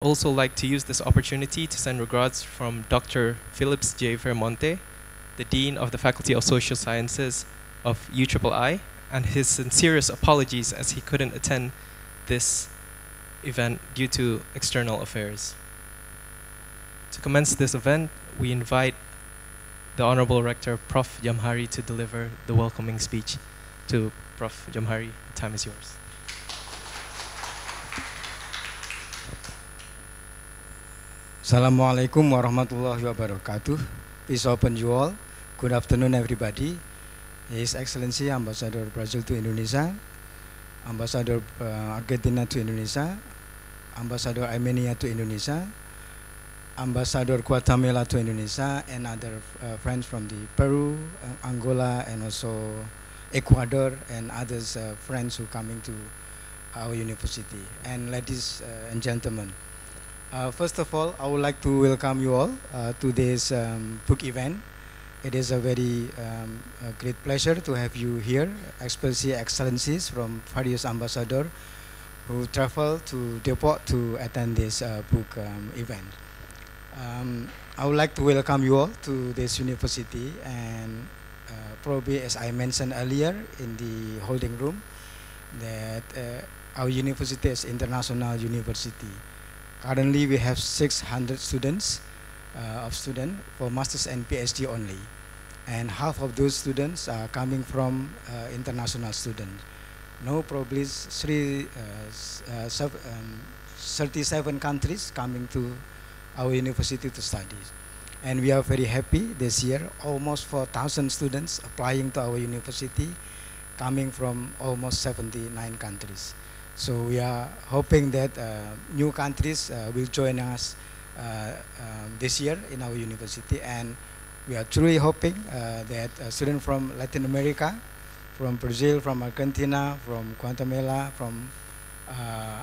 Also like to use this opportunity to send regards from Dr. Phillips J. Vermonte, the Dean of the Faculty of Social Sciences of UIII, and his sincerest apologies as he couldn't attend this event due to external affairs. To commence this event, we invite the Honorable Rector, Prof. Jamhari, to deliver the welcoming speech. To Prof. Jamhari, the time is yours. Assalamualaikum warahmatullahi wabarakatuh. Peace upon you all. Good afternoon, everybody. His Excellency Ambassador Brazil to Indonesia, Ambassador Argentina to Indonesia, Ambassador Armenia to Indonesia, Ambassador Guatemala to Indonesia, and other friends from the Peru, Angola, and also Ecuador, and others friends who coming to our university. And ladies and gentlemen, first of all, I would like to welcome you all to this book event. It is a very great pleasure to have you here, especially excellencies from Farish ambassador who traveled to Depok to attend this book event. I would like to welcome you all to this university, and probably as I mentioned earlier in the holding room, that our university is international university. Currently, we have 600 students for masters and PhD only, and half of those students are coming from international students. No, probably 37 countries coming to our university to study, and we are very happy this year. Almost 4,000 students applying to our university, coming from almost 79 countries. So we are hoping that new countries will join us this year in our university, and we are truly hoping that students from Latin America, from Brazil, from Argentina, from Guatemala, from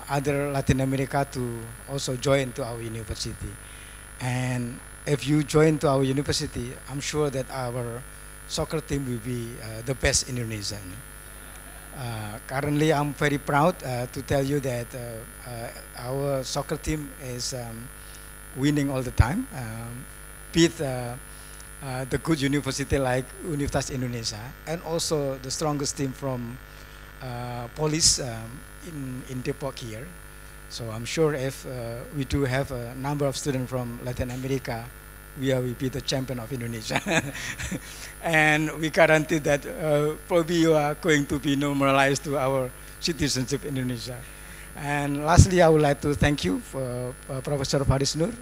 other Latin America to also join to our university. And if you join to our university, I'm sure that our soccer team will be the best in Indonesia. Currently, I'm very proud to tell you that our soccer team is winning all the time, beat the good university like Universitas Indonesia, and also the strongest team from Police in Depok here. So I'm sure if we do have a number of students from Latin America, we will be the champion of Indonesia. And we guarantee that probably you are going to be normalized to our citizenship in Indonesia. And lastly, I would like to thank you for Professor Farish Noor,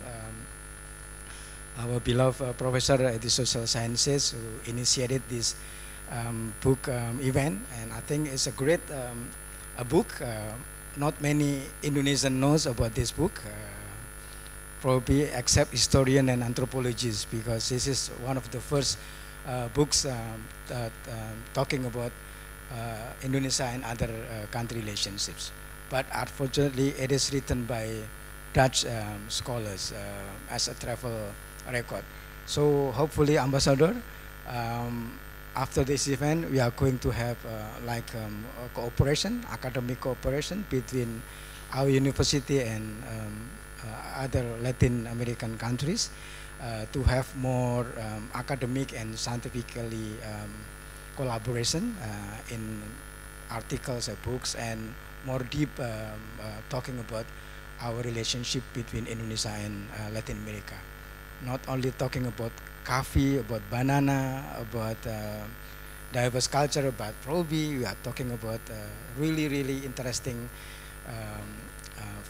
our beloved professor at the Social Sciences, who initiated this book event. And I think it's a great a book. Not many Indonesians knows about this book. Probably except historian and anthropologists, because this is one of the first books that talking about Indonesia and other country relationships. But unfortunately, it is written by Dutch scholars as a travel record. So hopefully, Ambassador, after this event, we are going to have like a cooperation, academic cooperation between our university and other Latin American countries to have more academic and scientifically collaboration in articles or books, and more deep talking about our relationship between Indonesia and Latin America. Not only talking about coffee, about banana, about diverse culture, but probably we are talking about really, really interesting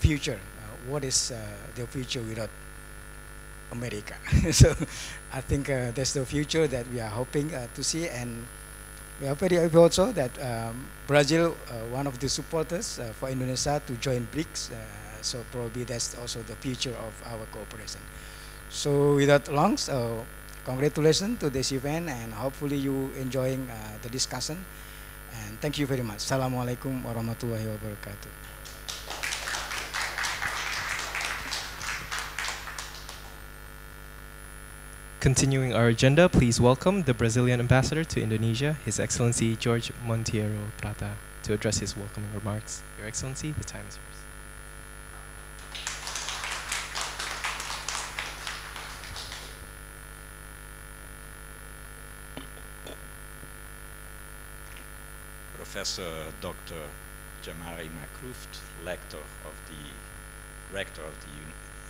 future. What is the future without America? So I think that's the future that we are hoping to see, and we are very happy also that Brazil, one of the supporters for Indonesia to join BRICS, so probably that's also the future of our cooperation. So without long, so congratulations to this event, and hopefully you enjoying the discussion, and thank you very much. Assalamualaikum warahmatullahi wabarakatuh. Continuing our agenda, please welcome the Brazilian ambassador to Indonesia, His Excellency George Monteiro Prata, to address his welcoming remarks. Your Excellency, the time is yours. Professor Dr. Jamari Makruft, rector of the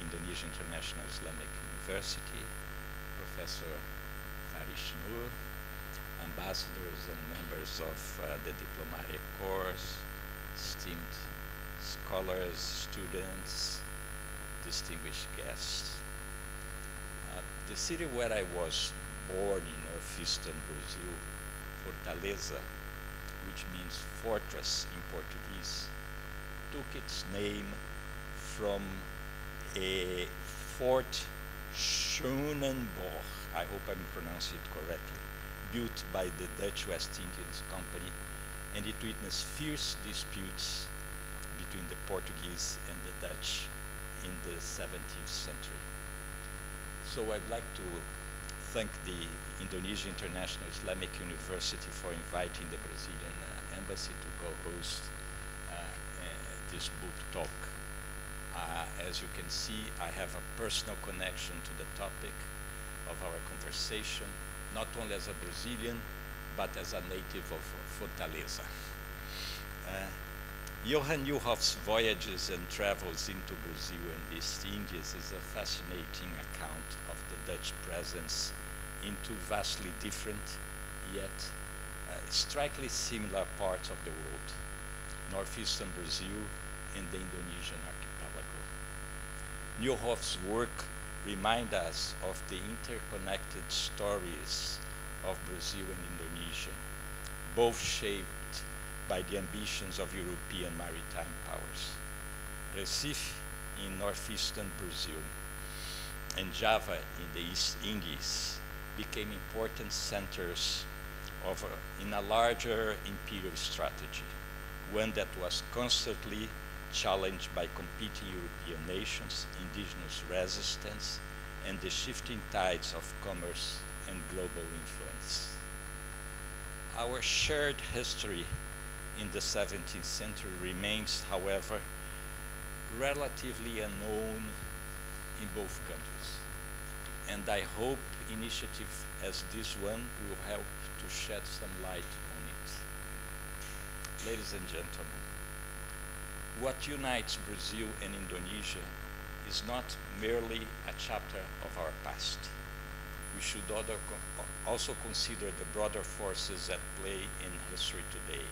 Indonesian International Islamic University, Professor Farish, ambassadors and members of the diplomatic corps, esteemed scholars, students, distinguished guests. The city where I was born in northeastern Brazil, Fortaleza, which means fortress in Portuguese, took its name from a Fort Schoenenborg, I hope I'm pronouncing it correctly, built by the Dutch West Indies Company, and it witnessed fierce disputes between the Portuguese and the Dutch in the 17th century. So I'd like to thank the Indonesian International Islamic University for inviting the Brazilian embassy to co-host this book talk. As you can see, I have a personal connection to the topic of our conversation, not only as a Brazilian, but as a native of Fortaleza. Johann Nieuhof's Voyages and Travels into Brazil and the East Indies is a fascinating account of the Dutch presence in two vastly different, yet strikingly similar parts of the world, northeastern Brazil and the Indonesian archipelago. Nieuhof's work reminds us of the interconnected stories of Brazil and Indonesia, both shaped by the ambitions of European maritime powers. Recife in northeastern Brazil and Java in the East Indies became important centers in a larger imperial strategy, one that was constantly challenged by competing European nations, indigenous resistance, and the shifting tides of commerce and global influence. Our shared history in the 17th century remains, however, relatively unknown in both countries. And I hope initiatives as this one will help to shed some light on it. Ladies and gentlemen, what unites Brazil and Indonesia is not merely a chapter of our past. We should also consider the broader forces at play in history today.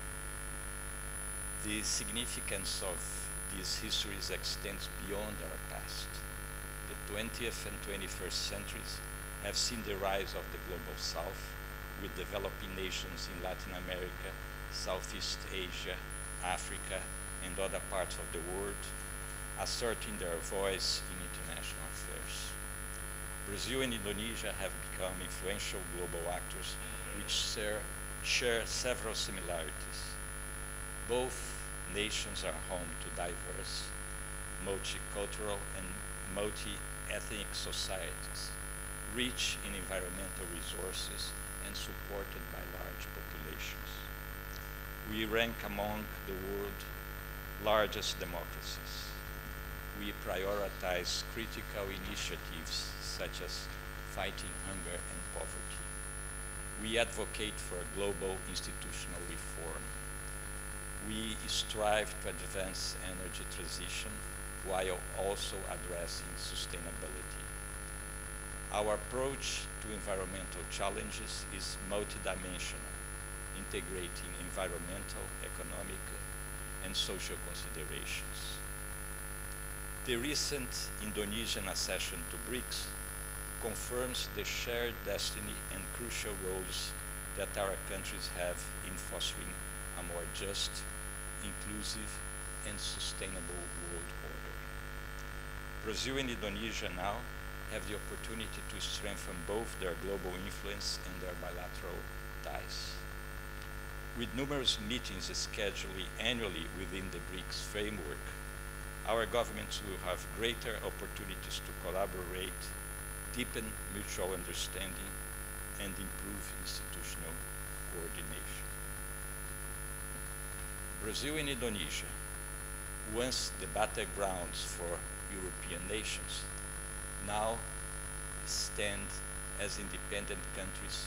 The significance of these histories extends beyond our past. The 20th and 21st centuries have seen the rise of the global South, with developing nations in Latin America, Southeast Asia, Africa, and other parts of the world asserting their voice in international affairs. Brazil and Indonesia have become influential global actors which share several similarities. Both nations are home to diverse, multicultural, and multi-ethnic societies, rich in environmental resources and supported by large populations. We rank among the world's largest democracies. We prioritize critical initiatives such as fighting hunger and poverty. We advocate for global institutional reform. We strive to advance energy transition while also addressing sustainability. Our approach to environmental challenges is multidimensional, integrating environmental, economic, and social considerations. The recent Indonesian accession to BRICS confirms the shared destiny and crucial roles that our countries have in fostering a more just, inclusive, and sustainable world order. Brazil and Indonesia now have the opportunity to strengthen both their global influence and their bilateral ties. With numerous meetings scheduled annually within the BRICS framework, our governments will have greater opportunities to collaborate, deepen mutual understanding, and improve institutional coordination. Brazil and Indonesia, once the battlegrounds for European nations, now stand as independent countries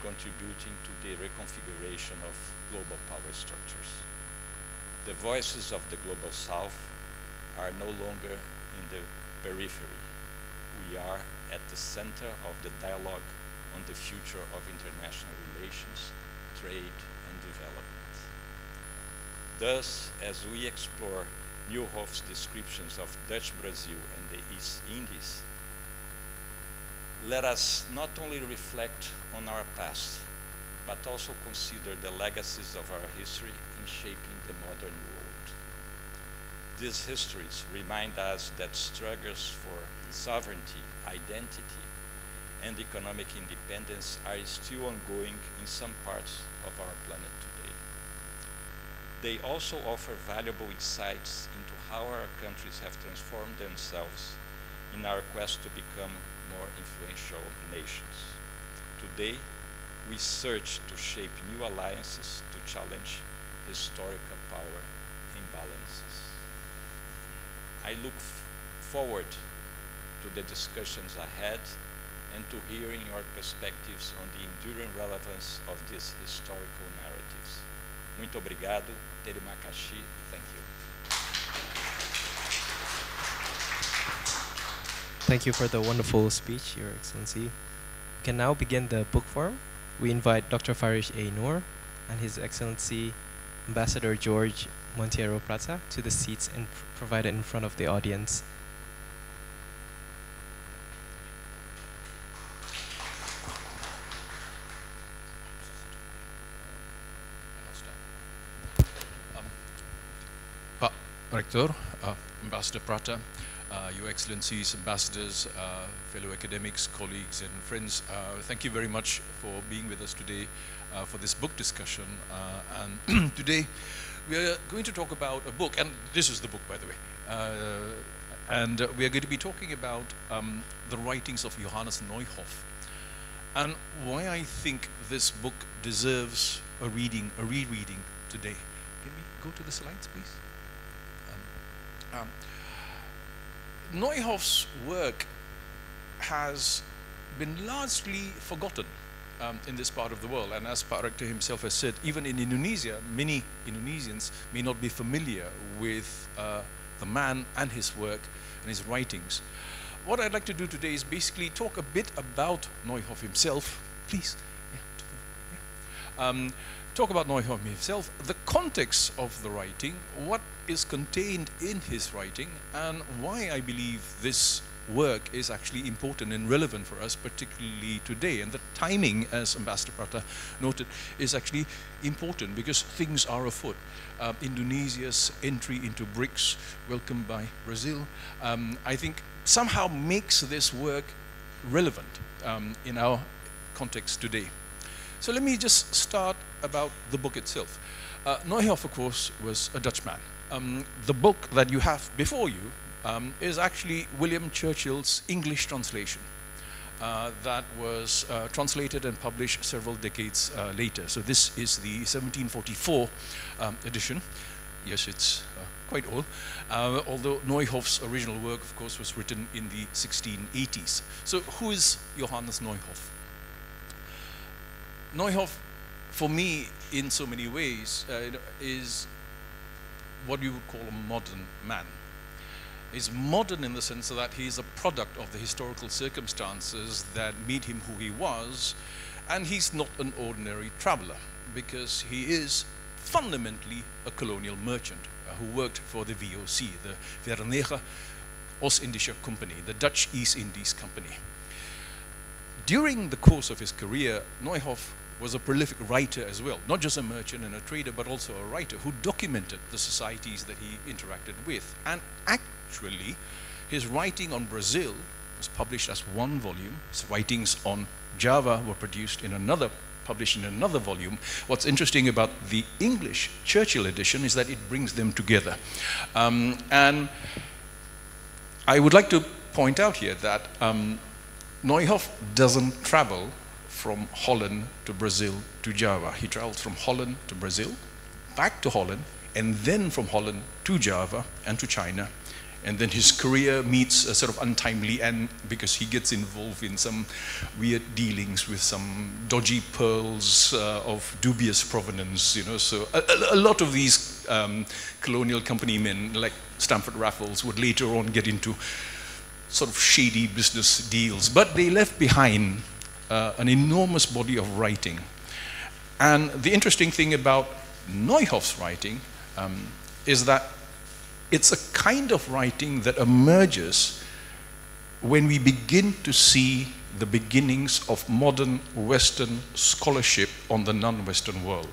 contributing to the reconfiguration of global power structures. The voices of the Global South are no longer in the periphery. We are at the center of the dialogue on the future of international relations, trade, and development. Thus, as we explore Nieuhof's descriptions of Dutch Brazil and the East Indies, let us not only reflect on our past, but also consider the legacies of our history in shaping the modern world. These histories remind us that struggles for sovereignty, identity, and economic independence are still ongoing in some parts of our planet today. They also offer valuable insights into how our countries have transformed themselves in our quest to become more influential nations. Today, we search to shape new alliances to challenge historical power imbalances. I look forward to the discussions ahead and to hearing your perspectives on the enduring relevance of these historical narratives. Muito obrigado, Terimakashi, thank you. Thank you for the wonderful speech, Your Excellency. We can now begin the book forum. We invite Dr. Farish A.Noor and His Excellency Ambassador George Monteiro Prata to the seats provided in front of the audience. Rector, Ambassador Prata, Your Excellencies, ambassadors, fellow academics, colleagues and friends, thank you very much for being with us today for this book discussion. And today we are going to talk about a book, and this is the book, by the way. And we are going to be talking about the writings of Johannes Nieuhof, and why I think this book deserves a rereading today. Can we go to the slides, please? Nieuhof's work has been largely forgotten in this part of the world, and as Rector himself has said, even in Indonesia, many Indonesians may not be familiar with the man and his work and his writings. What I'd like to do today is basically talk a bit about Nieuhof himself. Please. Talk about Nieuhof himself, the context of the writing, what is contained in his writing, and why I believe this work is actually important and relevant for us, particularly today. And the timing, as Ambassador Prata noted, is actually important because things are afoot. Indonesia's entry into BRICS, welcomed by Brazil, I think somehow makes this work relevant in our context today. So let me just start about the book itself. Nieuhof, of course, was a Dutchman. The book that you have before you is actually William Churchill's English translation that was translated and published several decades later. So this is the 1744 edition. Yes, it's quite old, although Nieuhof's original work, of course, was written in the 1680s. So who is Johannes Nieuhof? Nieuhof, for me, in so many ways, is what you would call a modern man. He's modern in the sense that he's a product of the historical circumstances that made him who he was, and he's not an ordinary traveler because he is fundamentally a colonial merchant who worked for the VOC, the Verenigde Oost-Indische Company, the Dutch East Indies Company. During the course of his career, Nieuhof was a prolific writer as well, not just a merchant and a trader, but also a writer who documented the societies that he interacted with. And actually, his writing on Brazil was published as one volume. His writings on Java were published in another volume. What's interesting about the English Churchill edition is that it brings them together. And I would like to point out here that Nieuhof doesn't travel from Holland to Brazil to Java. He travels from Holland to Brazil, back to Holland, and then from Holland to Java and to China, and then his career meets a sort of untimely end because he gets involved in some weird dealings with some dodgy pearls of dubious provenance, you know. So a lot of these colonial company men like Stamford Raffles would later on get into sort of shady business deals, but they left behind an enormous body of writing. And the interesting thing about Nieuhof's writing is that it's a kind of writing that emerges when we begin to see the beginnings of modern Western scholarship on the non-Western world.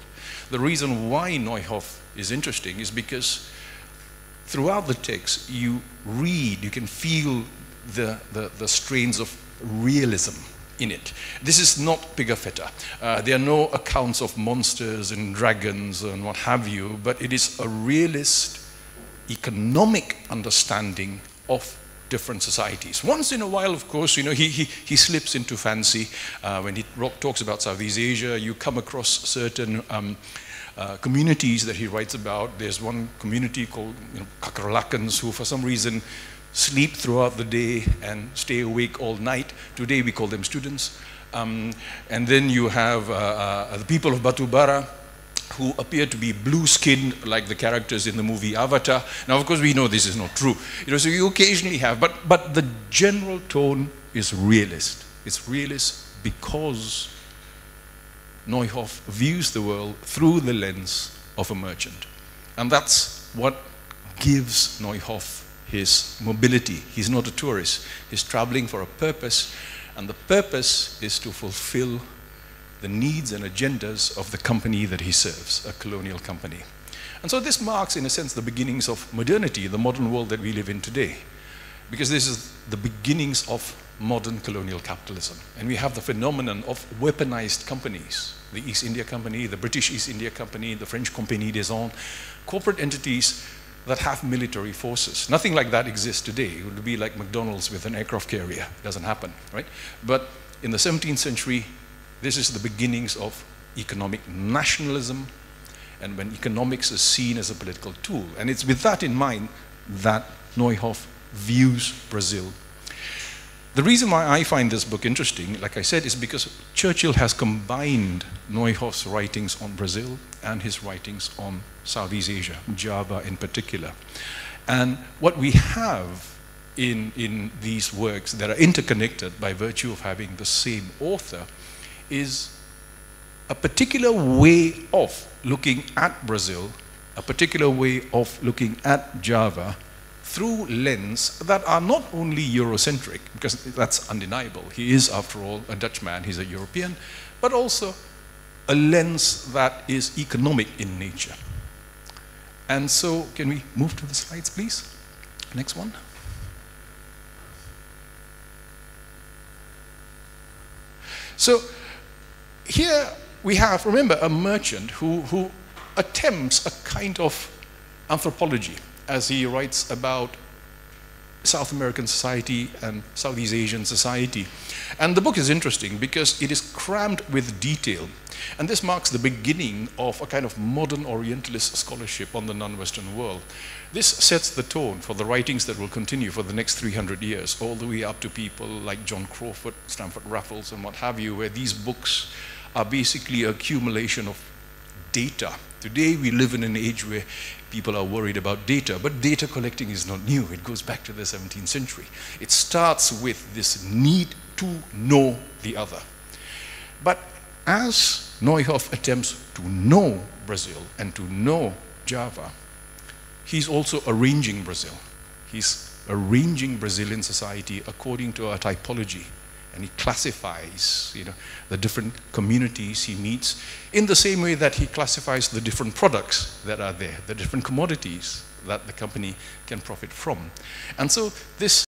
The reason why Nieuhof is interesting is because throughout the text you read, you can feel the strains of realism in it. This is not Pigafetta. There are no accounts of monsters and dragons and what have you, but it is a realist economic understanding of different societies. Once in a while, of course, you know, he slips into fancy. When he talks about Southeast Asia, you come across certain communities that he writes about. There's one community called, you know, Kakerlakkens, who for some reason sleep throughout the day and stay awake all night. Today we call them students. And then you have the people of Batubara, who appear to be blue-skinned like the characters in the movie Avatar. Now, of course, we know this is not true. You know, so you occasionally have, but the general tone is realist. It's realist because Nieuhof views the world through the lens of a merchant. And that's what gives Nieuhof his mobility. He's not a tourist. He's traveling for a purpose, and the purpose is to fulfill the needs and agendas of the company that he serves, a colonial company. And so this marks, in a sense, the beginnings of modernity, the modern world that we live in today, because this is the beginnings of modern colonial capitalism. And we have the phenomenon of weaponized companies, the East India Company, the British East India Company, the French Compagnie des Indes, corporate entities that have military forces. Nothing like that exists today. It would be like McDonald's with an aircraft carrier. It doesn't happen, right? But in the 17th century, this is the beginnings of economic nationalism, and when economics is seen as a political tool. And it's with that in mind that Nieuhof views Brazil. The reason why I find this book interesting, like I said, is because Churchill has combined Nieuhof's writings on Brazil and his writings on Southeast Asia, Java in particular. And what we have in these works that are interconnected by virtue of having the same author is a particular way of looking at Brazil, a particular way of looking at Java through lenses that are not only Eurocentric, because that's undeniable. He is, after all, a Dutchman, he's a European, but also a lens that is economic in nature. And so, can we move to the slides, please? Next one. So, here we have, remember, a merchant who attempts a kind of anthropology as he writes about South American society and Southeast Asian society. And the book is interesting because it is crammed with detail. And this marks the beginning of a kind of modern Orientalist scholarship on the non-Western world. This sets the tone for the writings that will continue for the next 300 years, all the way up to people like John Crawford, Stamford Raffles, and what have you, where these books are basically accumulation of data. Today we live in an age where people are worried about data, but data collecting is not new. It goes back to the 17th century. It starts with this need to know the other. But as Nieuhof attempts to know Brazil and to know Java, he's also arranging Brazil. He's arranging Brazilian society according to a typology. And he classifies, you know, the different communities he meets in the same way that he classifies the different products that are there, the different commodities that the company can profit from. And so this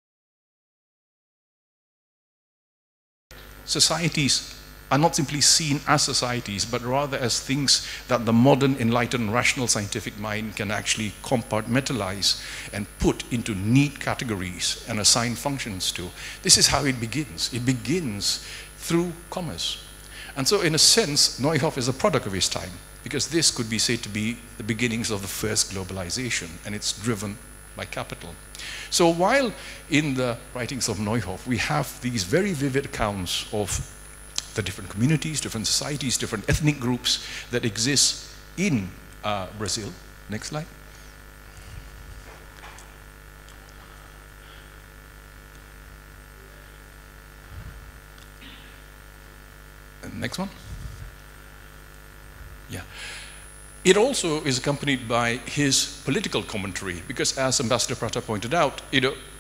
societies are not simply seen as societies, but rather as things that the modern, enlightened, rational scientific mind can actually compartmentalize and put into neat categories and assign functions to. This is how it begins. It begins through commerce. And so in a sense, Nieuhof is a product of his time, because this could be said to be the beginnings of the first globalization, and it's driven by capital. So while in the writings of Nieuhof, we have these very vivid accounts of the different communities, different societies, different ethnic groups that exist in Brazil. Next slide. And next one. Yeah. It also is accompanied by his political commentary, because as Ambassador Prata pointed out,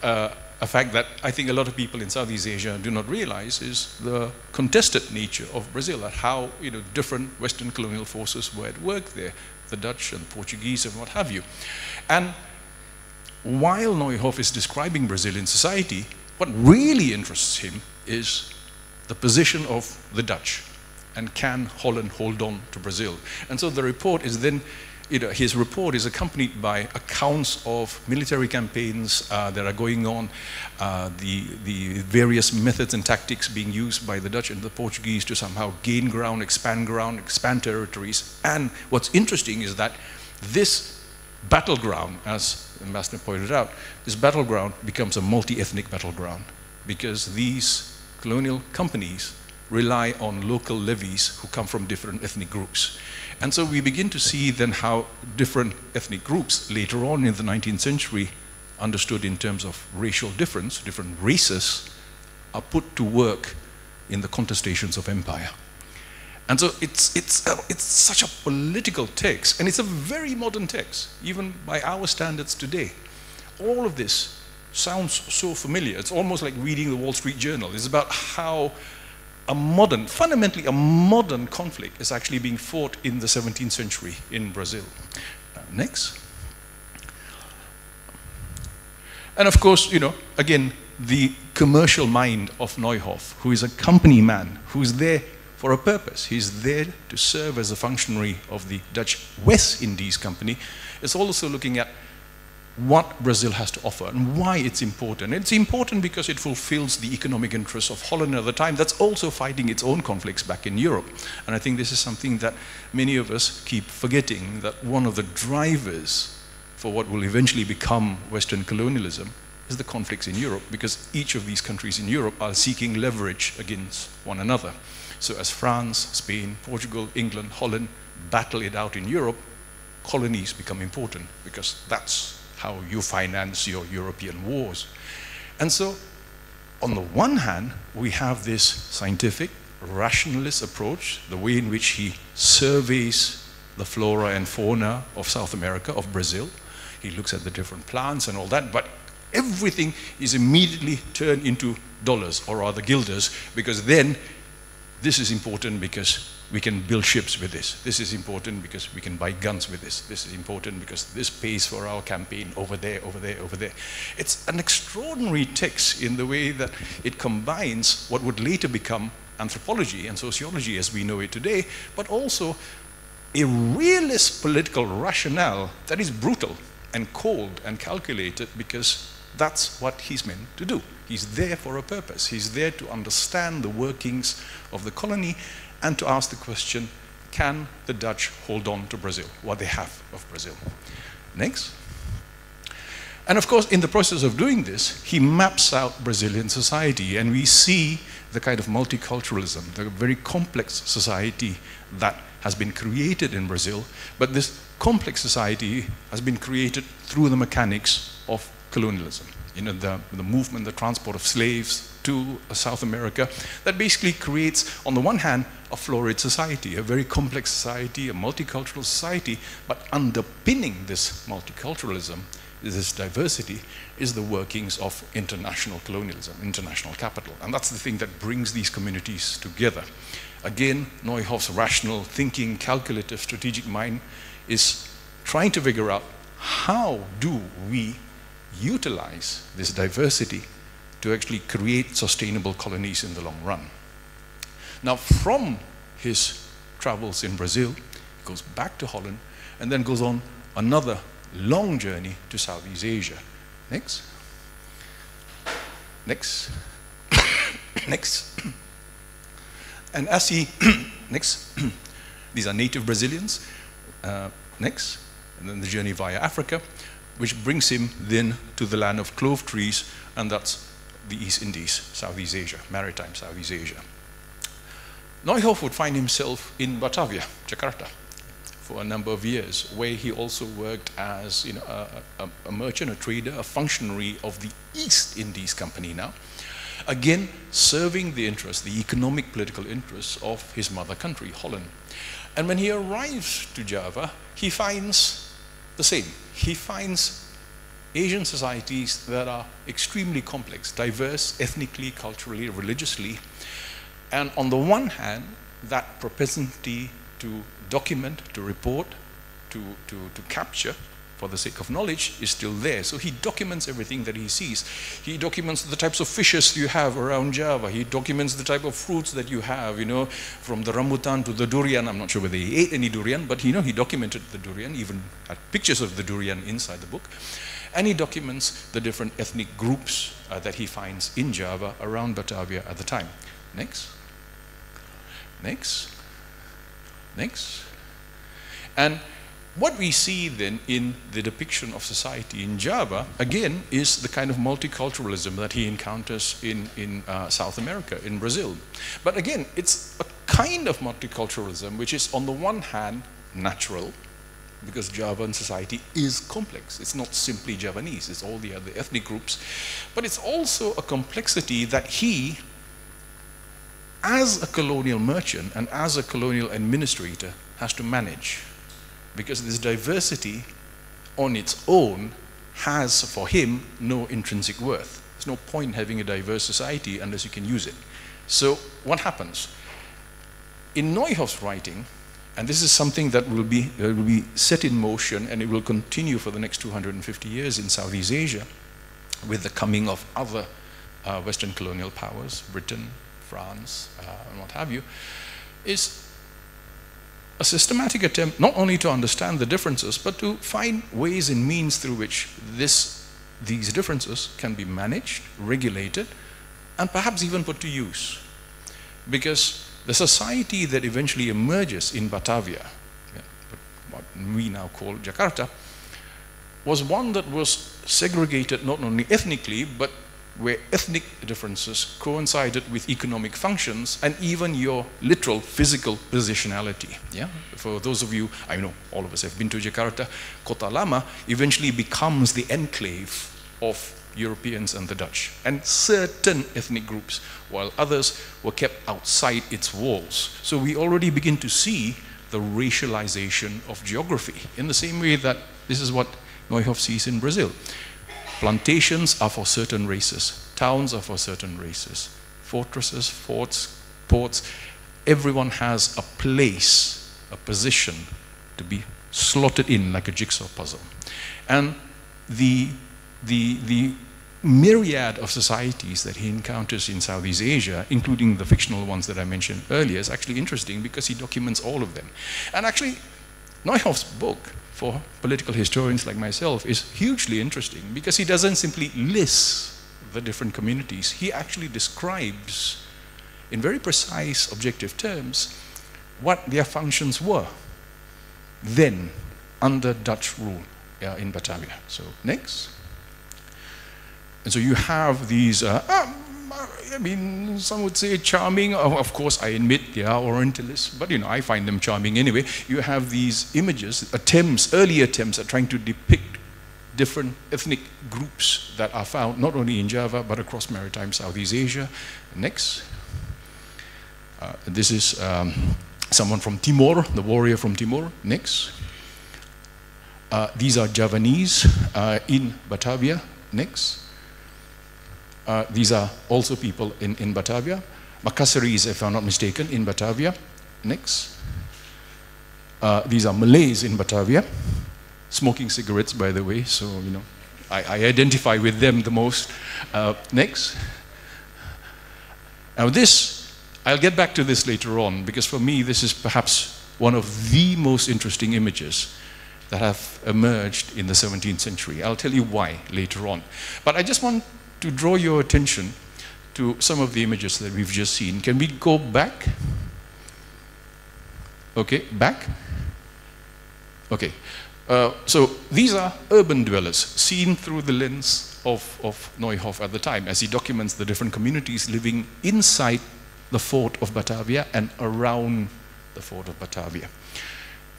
a fact that I think a lot of people in Southeast Asia do not realize is the contested nature of Brazil, and how different Western colonial forces were at work there, the Dutch and the Portuguese and what have you. And while Nieuhof is describing Brazilian society, what really interests him is the position of the Dutch. And can Holland hold on to Brazil? And so the report is then, his report is accompanied by accounts of military campaigns that are going on, the various methods and tactics being used by the Dutch and the Portuguese to somehow gain ground, expand territories. And what's interesting is that this battleground, as Ambassador pointed out, this battleground becomes a multi-ethnic battleground, because these colonial companies rely on local levies who come from different ethnic groups. And so we begin to see then how different ethnic groups later on in the 19th century, understood in terms of racial difference, different races, are put to work in the contestations of empire. And so it's such a political text, and it's a very modern text, even by our standards today. All of this sounds so familiar. It's almost like reading the Wall Street Journal. It's about how fundamentally a modern conflict is actually being fought in the 17th century in Brazil. Next. And of course, again, the commercial mind of Nieuhof, who is a company man, who's there for a purpose. He's there to serve as a functionary of the Dutch West Indies Company, is also looking at what Brazil has to offer and why it's important. It's important because it fulfills the economic interests of Holland at the time, that's also fighting its own conflicts back in Europe. And I think this is something that many of us keep forgetting, that one of the drivers for what will eventually become Western colonialism is the conflicts in Europe, because each of these countries in Europe are seeking leverage against one another. So as France, Spain, Portugal, England, Holland battle it out in Europe, colonies become important, because that's how you finance your European wars. And so, on the one hand, we have this scientific, rationalist approach, the way in which he surveys the flora and fauna of South America, of Brazil. He looks at the different plants and all that, but everything is immediately turned into dollars, or rather guilders, because then this is important because we can build ships with this. This is important because we can buy guns with this. This is important because this pays for our campaign over there, over there, over there. It's an extraordinary text in the way that it combines what would later become anthropology and sociology as we know it today, but also a realist political rationale that is brutal and cold and calculated, because that's what he's meant to do. He's there for a purpose. He's there to understand the workings of the colony and to ask the question, can the Dutch hold on to Brazil, what they have of Brazil? Next. And of course, in the process of doing this, he maps out Brazilian society, and we see the kind of multiculturalism, the very complex society that has been created in Brazil, but this complex society has been created through the mechanics of colonialism. The movement, the transport of slaves to South America, that basically creates, on the one hand, a florid society, a very complex society, a multicultural society, but underpinning this multiculturalism, this diversity, is the workings of international colonialism, international capital. And that's the thing that brings these communities together. Again, Nieuhof's rational thinking, calculative, strategic mind is trying to figure out, how do we utilize this diversity to actually create sustainable colonies in the long run? Now, from his travels in Brazil, he goes back to Holland and then goes on another long journey to Southeast Asia. Next. Next. Next. And as he, next, these are native Brazilians. Next. And then the journey via Africa. which brings him then to the land of clove trees, and that's the East Indies, Southeast Asia, maritime Southeast Asia. Nieuhof would find himself in Batavia, Jakarta, for a number of years, where he also worked as a merchant, a trader, a functionary of the East Indies Company now, again serving the interests, the economic, political interests of his mother country, Holland. And when he arrives to Java, he finds the same. He finds Asian societies that are extremely complex, diverse, ethnically, culturally, religiously. And on the one hand, that propensity to document, to report, to capture for the sake of knowledge is still there. So he documents everything that he sees. He documents the types of fishes you have around Java. He documents the type of fruits that you have, from the rambutan to the durian. I'm not sure whether he ate any durian, but he documented the durian, even had pictures of the durian inside the book. And he documents the different ethnic groups that he finds in Java around Batavia at the time. Next. Next. Next. And what we see then in the depiction of society in Java, again, is the kind of multiculturalism that he encounters in South America, in Brazil. But again, it's a kind of multiculturalism which is on the one hand natural, because Javan society is complex. It's not simply Javanese, it's all the other ethnic groups. But it's also a complexity that he, as a colonial merchant and as a colonial administrator, has to manage. Because this diversity on its own has, for him, no intrinsic worth. There's no point having a diverse society unless you can use it. So what happens? In Nieuhof's writing, and this is something that will be set in motion, and it will continue for the next 250 years in Southeast Asia, with the coming of other Western colonial powers, Britain, France, and what have you, is a systematic attempt not only to understand the differences, but to find ways and means through which these differences can be managed, regulated, and perhaps even put to use. Because the society that eventually emerges in Batavia, what we now call Jakarta, was one that was segregated not only ethnically, but where ethnic differences coincided with economic functions and even your literal physical positionality. Yeah? For those of you, I know all of us have been to Jakarta, Kota Lama eventually becomes the enclave of Europeans and the Dutch, and certain ethnic groups, while others were kept outside its walls. So we already begin to see the racialization of geography in the same way that this is what Nieuhof sees in Brazil. Plantations are for certain races, towns are for certain races, fortresses, forts, ports, everyone has a place, a position to be slotted in like a jigsaw puzzle. And the myriad of societies that he encounters in Southeast Asia, including the fictional ones that I mentioned earlier, is actually interesting because he documents all of them. And actually, Nieuhof's book, for political historians like myself, is hugely interesting because he doesn't simply list the different communities. He actually describes, in very precise, objective terms, what their functions were then under Dutch rule in Batavia. So, next. And so you have these, I mean, some would say charming, of course I admit they are Orientalists, but I find them charming anyway. You have these images, early attempts at trying to depict different ethnic groups that are found not only in Java, but across maritime Southeast Asia. Next. This is someone from Timor, the warrior from Timor. Next. These are Javanese in Batavia. Next. These are also people in Batavia. Makassaris, if I'm not mistaken, in Batavia. Next. These are Malays in Batavia, smoking cigarettes, by the way, so, I identify with them the most. Next. Now this, I'll get back to this later on, because for me, this is perhaps one of the most interesting images that have emerged in the 17th century. I'll tell you why later on. But I just want to draw your attention to some of the images that we've just seen. Can we go back? Okay, back? Okay. So these are urban dwellers, seen through the lens of Nieuhof at the time, as he documents the different communities living inside the fort of Batavia and around the fort of Batavia.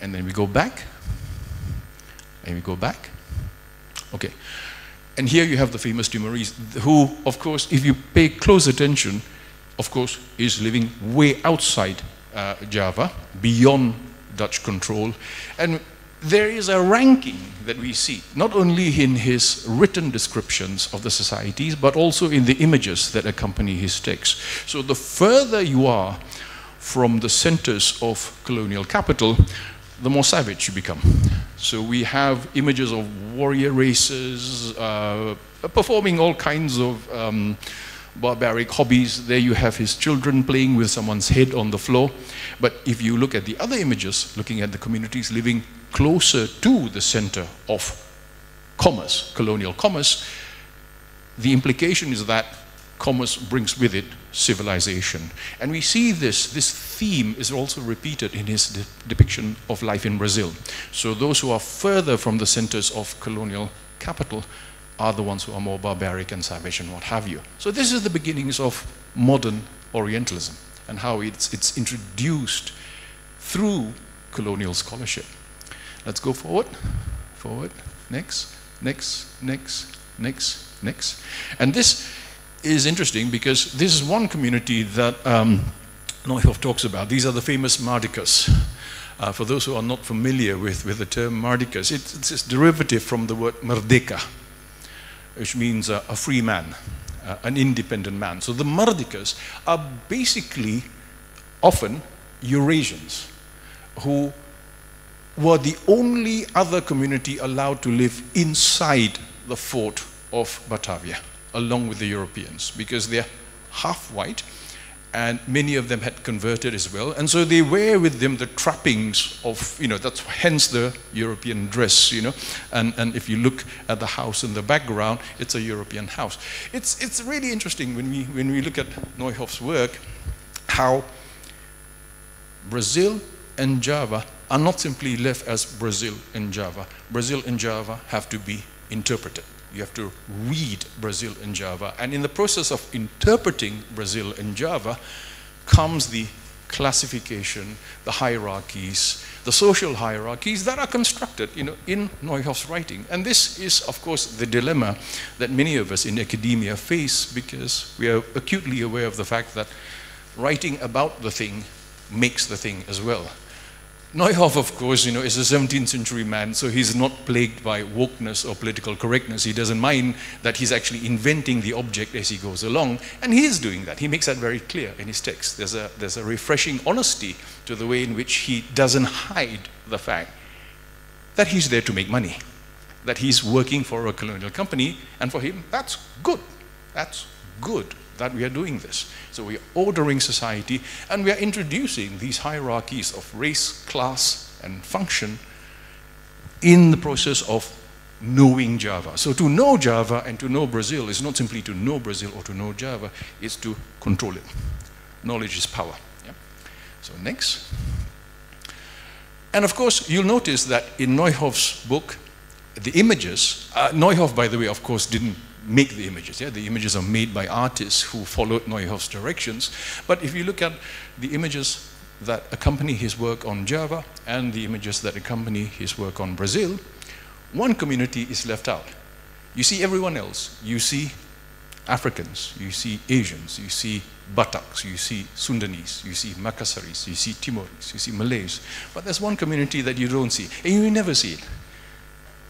And then we go back, and we go back. Okay. And here you have the famous Timorese, who, of course, if you pay close attention, of course, is living way outside Java, beyond Dutch control. And there is a ranking that we see, not only in his written descriptions of the societies, but also in the images that accompany his texts. So the further you are from the centers of colonial capital, the more savage you become. So we have images of warrior races, performing all kinds of barbaric hobbies. There you have his children playing with someone's head on the floor. But if you look at the other images, looking at the communities living closer to the center of commerce, colonial commerce, the implication is that commerce brings with it civilization. And we see this theme is also repeated in his depiction of life in Brazil. So those who are further from the centers of colonial capital are the ones who are more barbaric and savage and what have you. So this is the beginnings of modern Orientalism and how it's introduced through colonial scholarship. Let's go forward, forward, next, next, next, next, next. And this is interesting because this is one community that Nieuhof talks about. These are the famous Mardicas. For those who are not familiar with the term Mardicas, it's a derivative from the word merdeka, which means a free man, an independent man. So the Mardicas are basically often Eurasians who were the only other community allowed to live inside the fort of Batavia, along with the Europeans, because they're half white, and many of them had converted as well, and so they wear with them the trappings of, that's hence the European dress, and if you look at the house in the background, it's a European house. It's really interesting when we look at Nieuhof's work, how Brazil and Java are not simply left as Brazil and Java. Brazil and Java have to be interpreted. You have to read Brazil and Java. And in the process of interpreting Brazil and Java comes the classification, the hierarchies, the social hierarchies that are constructed in Nieuhof's writing. And this is, of course, the dilemma that many of us in academia face, because we are acutely aware of the fact that writing about the thing makes the thing as well. Nieuhof, of course, is a 17th century man, so he's not plagued by wokeness or political correctness. He doesn't mind that he's actually inventing the object as he goes along, and he is doing that. He makes that very clear in his text. There's a refreshing honesty to the way in which he doesn't hide the fact that he's there to make money, that he's working for a colonial company, and for him, that's good. That's good that we are doing this. So we are ordering society, and we are introducing these hierarchies of race, class, and function in the process of knowing Java. So to know Java and to know Brazil is not simply to know Brazil or to know Java, it's to control it. Knowledge is power. Yeah? So next. And of course, you'll notice that in Nieuhof's book, the images, Nieuhof, by the way, of course, didn't make the images. Yeah? The images are made by artists who followed Nieuhof's directions. But if you look at the images that accompany his work on Java and the images that accompany his work on Brazil, one community is left out. You see everyone else. You see Africans, you see Asians, you see Bataks, you see Sundanese, you see Makassaris, you see Timorese, you see Malays. But there's one community that you don't see, and you never see it.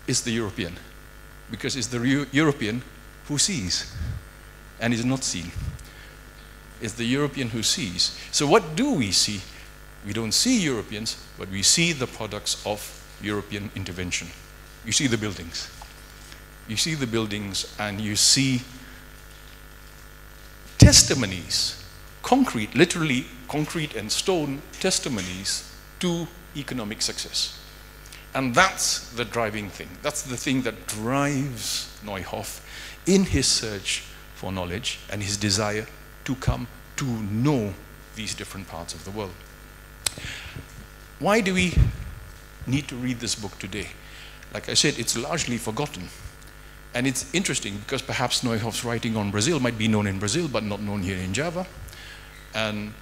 It's the European. Because it's the European who sees and is not seen. It's the European who sees. So what do we see? We don't see Europeans, but we see the products of European intervention. You see the buildings. You see the buildings, and you see testimonies, concrete, literally concrete and stone testimonies to economic success. And that's the driving thing. That's the thing that drives Nieuhof in his search for knowledge and his desire to come to know these different parts of the world. Why do we need to read this book today? like I said, it's largely forgotten. And it's interesting because perhaps Nieuhof's writing on Brazil might be known in Brazil, but not known here in Java. And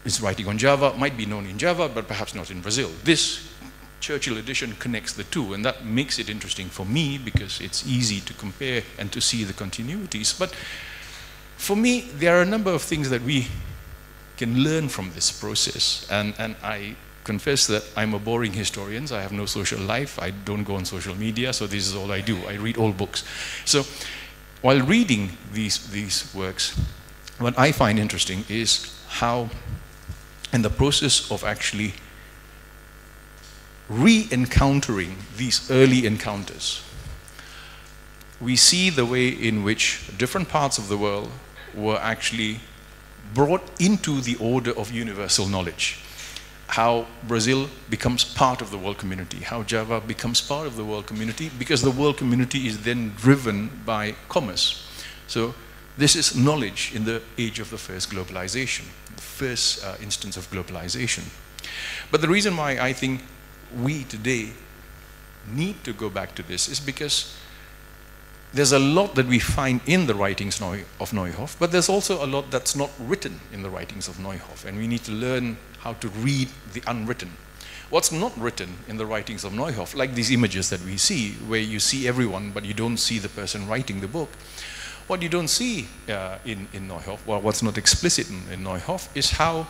his writing on Java might be known in Java, but perhaps not in Brazil. This Churchill edition connects the two, and that makes it interesting for me because it's easy to compare and to see the continuities. But for me, there are a number of things that we can learn from this process. And I confess that I'm a boring historian. I have no social life. I don't go on social media, so this is all I do. I read old books. So while reading these works, what I find interesting is how, in the process of actually re-encountering these early encounters, we see the way in which different parts of the world were actually brought into the order of universal knowledge. How Brazil becomes part of the world community, how Java becomes part of the world community, because the world community is then driven by commerce. So this is knowledge in the age of the first globalization, the first instance of globalization. But the reason why I think we today need to go back to this is because there's a lot that we find in the writings of Nieuhof, but there's also a lot that's not written in the writings of Nieuhof, and we need to learn how to read the unwritten. What's not written in the writings of Nieuhof, like these images that we see, where you see everyone, but you don't see the person writing the book. What you don't see in Nieuhof, well, what's not explicit in Nieuhof, is how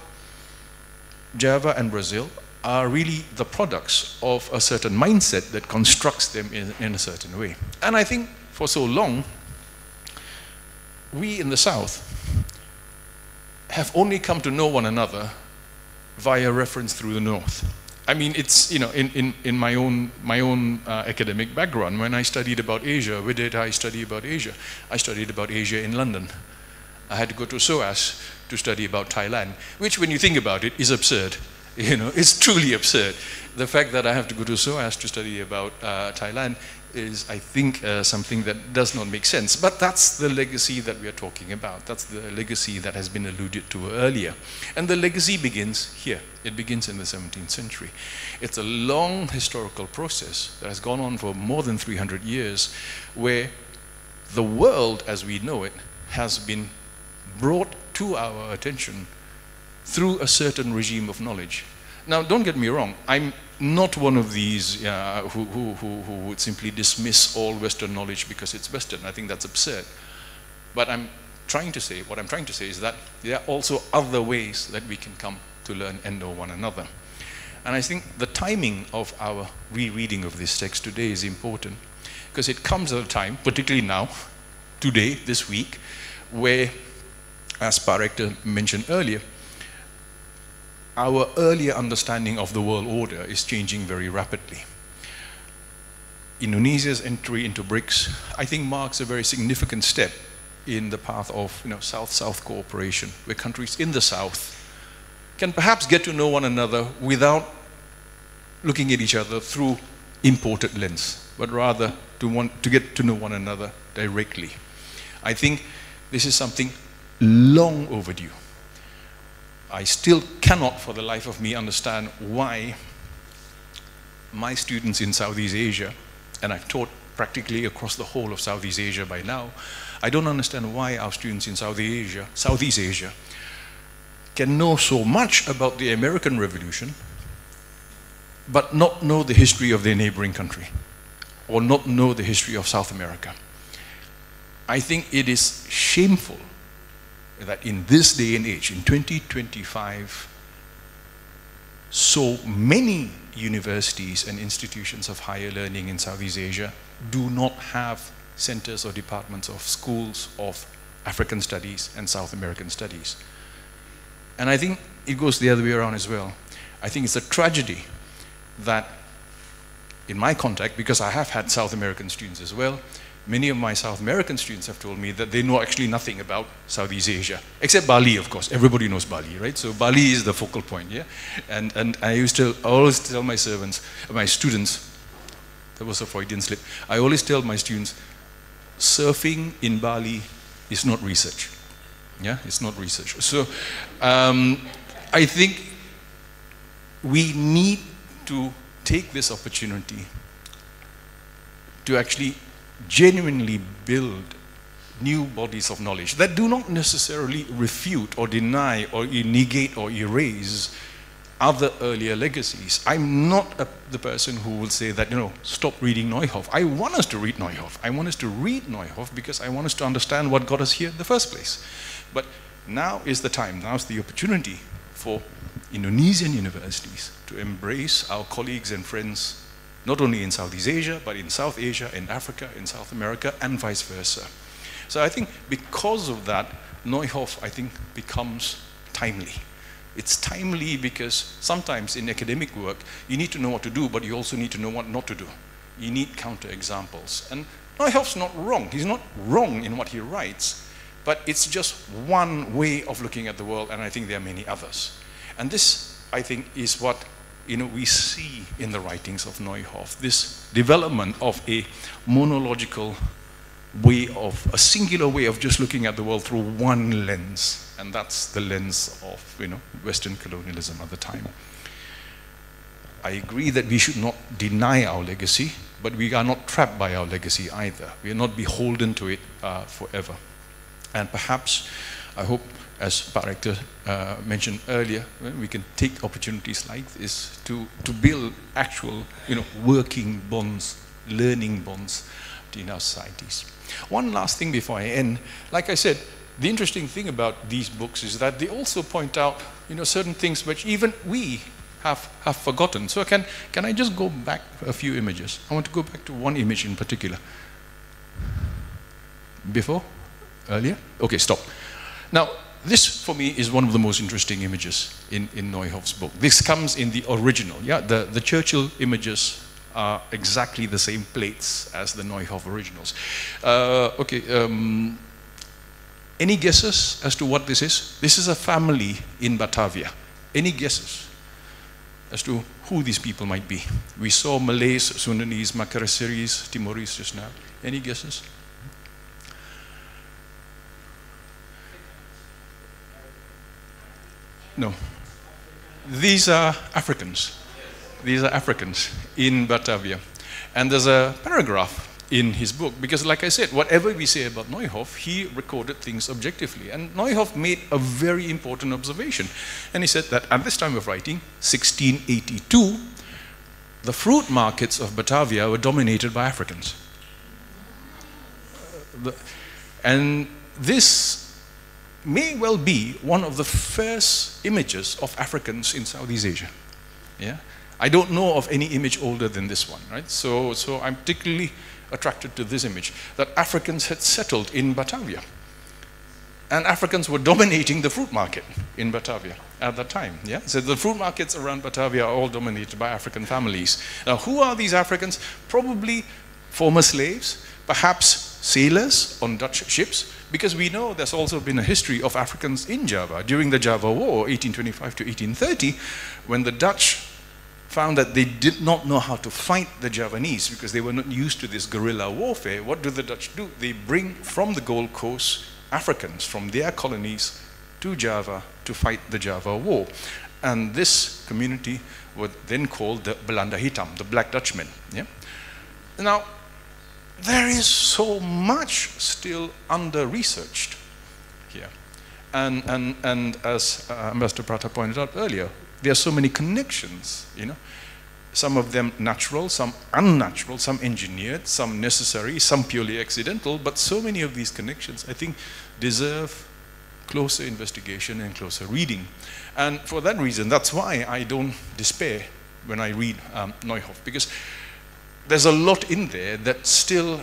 Java and Brazil are really the products of a certain mindset that constructs them in a certain way. And I think for so long, we in the South have only come to know one another via reference through the North. I mean, it's, you know, in my own academic background, when I studied about Asia, where did I study about Asia? I studied about Asia in London. I had to go to SOAS to study about Thailand, which, when you think about it, is absurd. You know, it's truly absurd. The fact that I have to go to SOAS to study about Thailand is, I think, something that does not make sense. But that's the legacy that we are talking about. That's the legacy that has been alluded to earlier. And the legacy begins here. It begins in the 17th century. It's a long historical process that has gone on for more than 300 years, where the world as we know it has been brought to our attention through a certain regime of knowledge. Now, don't get me wrong, I'm not one of these who would simply dismiss all Western knowledge because it's Western. I think that's absurd. But what I'm trying to say is that there are also other ways that we can come to learn and know one another. And I think the timing of our rereading of this text today is important, because it comes at a time, particularly now, today, this week, where, as Parekta mentioned earlier, our earlier understanding of the world order is changing very rapidly. Indonesia's entry into BRICS, I think, marks a very significant step in the path of, you know, South-South cooperation, where countries in the South can perhaps get to know one another without looking at each other through imported lens, but rather to get to know one another directly. I think this is something long overdue. I still cannot, for the life of me, understand why my students in Southeast Asia, and I've taught practically across the whole of Southeast Asia by now, I don't understand why our students in Southeast Asia can know so much about the American Revolution, but not know the history of their neighboring country, or not know the history of South America. I think it is shameful that in this day and age, in 2025, so many universities and institutions of higher learning in Southeast Asia do not have centers or departments of schools of African studies and South American studies. And I think it goes the other way around as well. I think it's a tragedy that in my contact, because I have had South American students as well, many of my South American students have told me that they know actually nothing about Southeast Asia, except Bali, of course. Everybody knows Bali, right? So Bali is the focal point, yeah? And I always tell my students, that was a Freudian slip, I always tell my students, surfing in Bali is not research. Yeah, it's not research. So I think we need to take this opportunity to actually genuinely build new bodies of knowledge that do not necessarily refute or deny or negate or erase other earlier legacies. I'm not the person who will say that, stop reading Nieuhof. I want us to read Nieuhof. I want us to read Nieuhof because I want us to understand what got us here in the first place. But now is the time, now's the opportunity for Indonesian universities to embrace our colleagues and friends, not only in Southeast Asia, but in South Asia, in Africa, in South America, and vice versa. So I think because of that, Nieuhof, I think, becomes timely. It's timely because sometimes in academic work, you need to know what to do, but you also need to know what not to do. You need counterexamples. And Nieuhof's not wrong. He's not wrong in what he writes, but it's just one way of looking at the world, and I think there are many others. And this, I think, is what we see in the writings of Nieuhof, this development of a monological way of, a singular way of just looking at the world through one lens. And that's the lens of, Western colonialism at the time. I agree that we should not deny our legacy, but we are not trapped by our legacy either. We are not beholden to it forever. And perhaps, I hope, as Pak Rector mentioned earlier, we can take opportunities like this to build actual, working bonds, learning bonds in our societies. One last thing before I end. Like I said, the interesting thing about these books is that they also point out, certain things which even we have forgotten. So can I just go back a few images? I want to go back to one image in particular. Before? Earlier? Okay, stop. Now, this for me is one of the most interesting images in Nieuhof's book. This comes in the original. Yeah, the Churchill images are exactly the same plates as the Nieuhof originals. Any guesses as to what this is? This is a family in Batavia. Any guesses as to who these people might be? We saw Malays, Sundanese, Makassiris, Timorese just now. Any guesses? No. These are Africans. These are Africans in Batavia. And there's a paragraph in his book, because like I said, whatever we say about Nieuhof, he recorded things objectively. And Nieuhof made a very important observation. And he said that at this time of writing, 1682, the fruit markets of Batavia were dominated by Africans. And this may well be one of the first images of Africans in Southeast Asia. Yeah? I don't know of any image older than this one, right? So I'm particularly attracted to this image, that Africans had settled in Batavia. And Africans were dominating the fruit market in Batavia at that time. Yeah? So the fruit markets around Batavia are all dominated by African families. Now, who are these Africans? Probably former slaves, perhaps sailors on Dutch ships, because we know there's also been a history of Africans in Java. During the Java War, 1825 to 1830, when the Dutch found that they did not know how to fight the Javanese because they were not used to this guerrilla warfare, what do the Dutch do? They bring from the Gold Coast Africans from their colonies to Java to fight the Java War. And this community was then called the Belanda Hitam, the Black Dutchmen. Yeah? Now, there is so much still under-researched here. And as Ambassador Prata pointed out earlier, there are so many connections, some of them natural, some unnatural, some engineered, some necessary, some purely accidental, but so many of these connections, I think, deserve closer investigation and closer reading. And for that reason, that's why I don't despair when I read Nieuhof, because there's a lot in there that still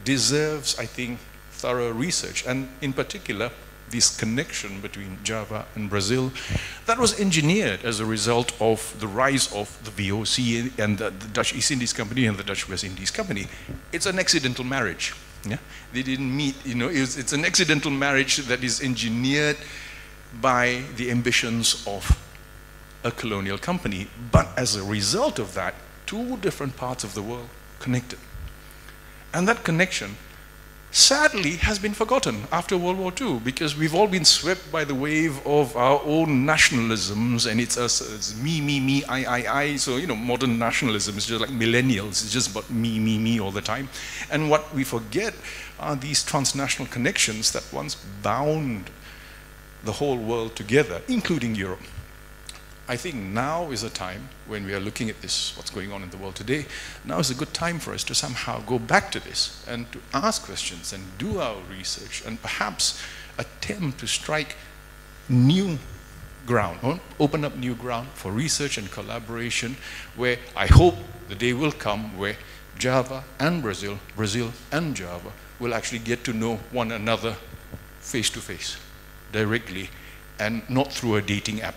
deserves, I think, thorough research, and in particular, this connection between Java and Brazil that was engineered as a result of the rise of the VOC and the Dutch East Indies Company and the Dutch West Indies Company. It's an accidental marriage. Yeah? They didn't meet, it's an accidental marriage that is engineered by the ambitions of a colonial company. But as a result of that, two different parts of the world connected. And that connection sadly has been forgotten after World War II, because we've all been swept by the wave of our own nationalisms, and it's me, I. So, you know, modern nationalism is just like millennials. It's just about me all the time. And what we forget are these transnational connections that once bound the whole world together, including Europe. I think now is a time when we are looking at this, what's going on in the world today, now is a good time for us to somehow go back to this and to ask questions and do our research and perhaps attempt to strike new ground, open up new ground for research and collaboration, where I hope the day will come where Java and Brazil, Brazil and Java will actually get to know one another face to face, directly, and not through a dating app.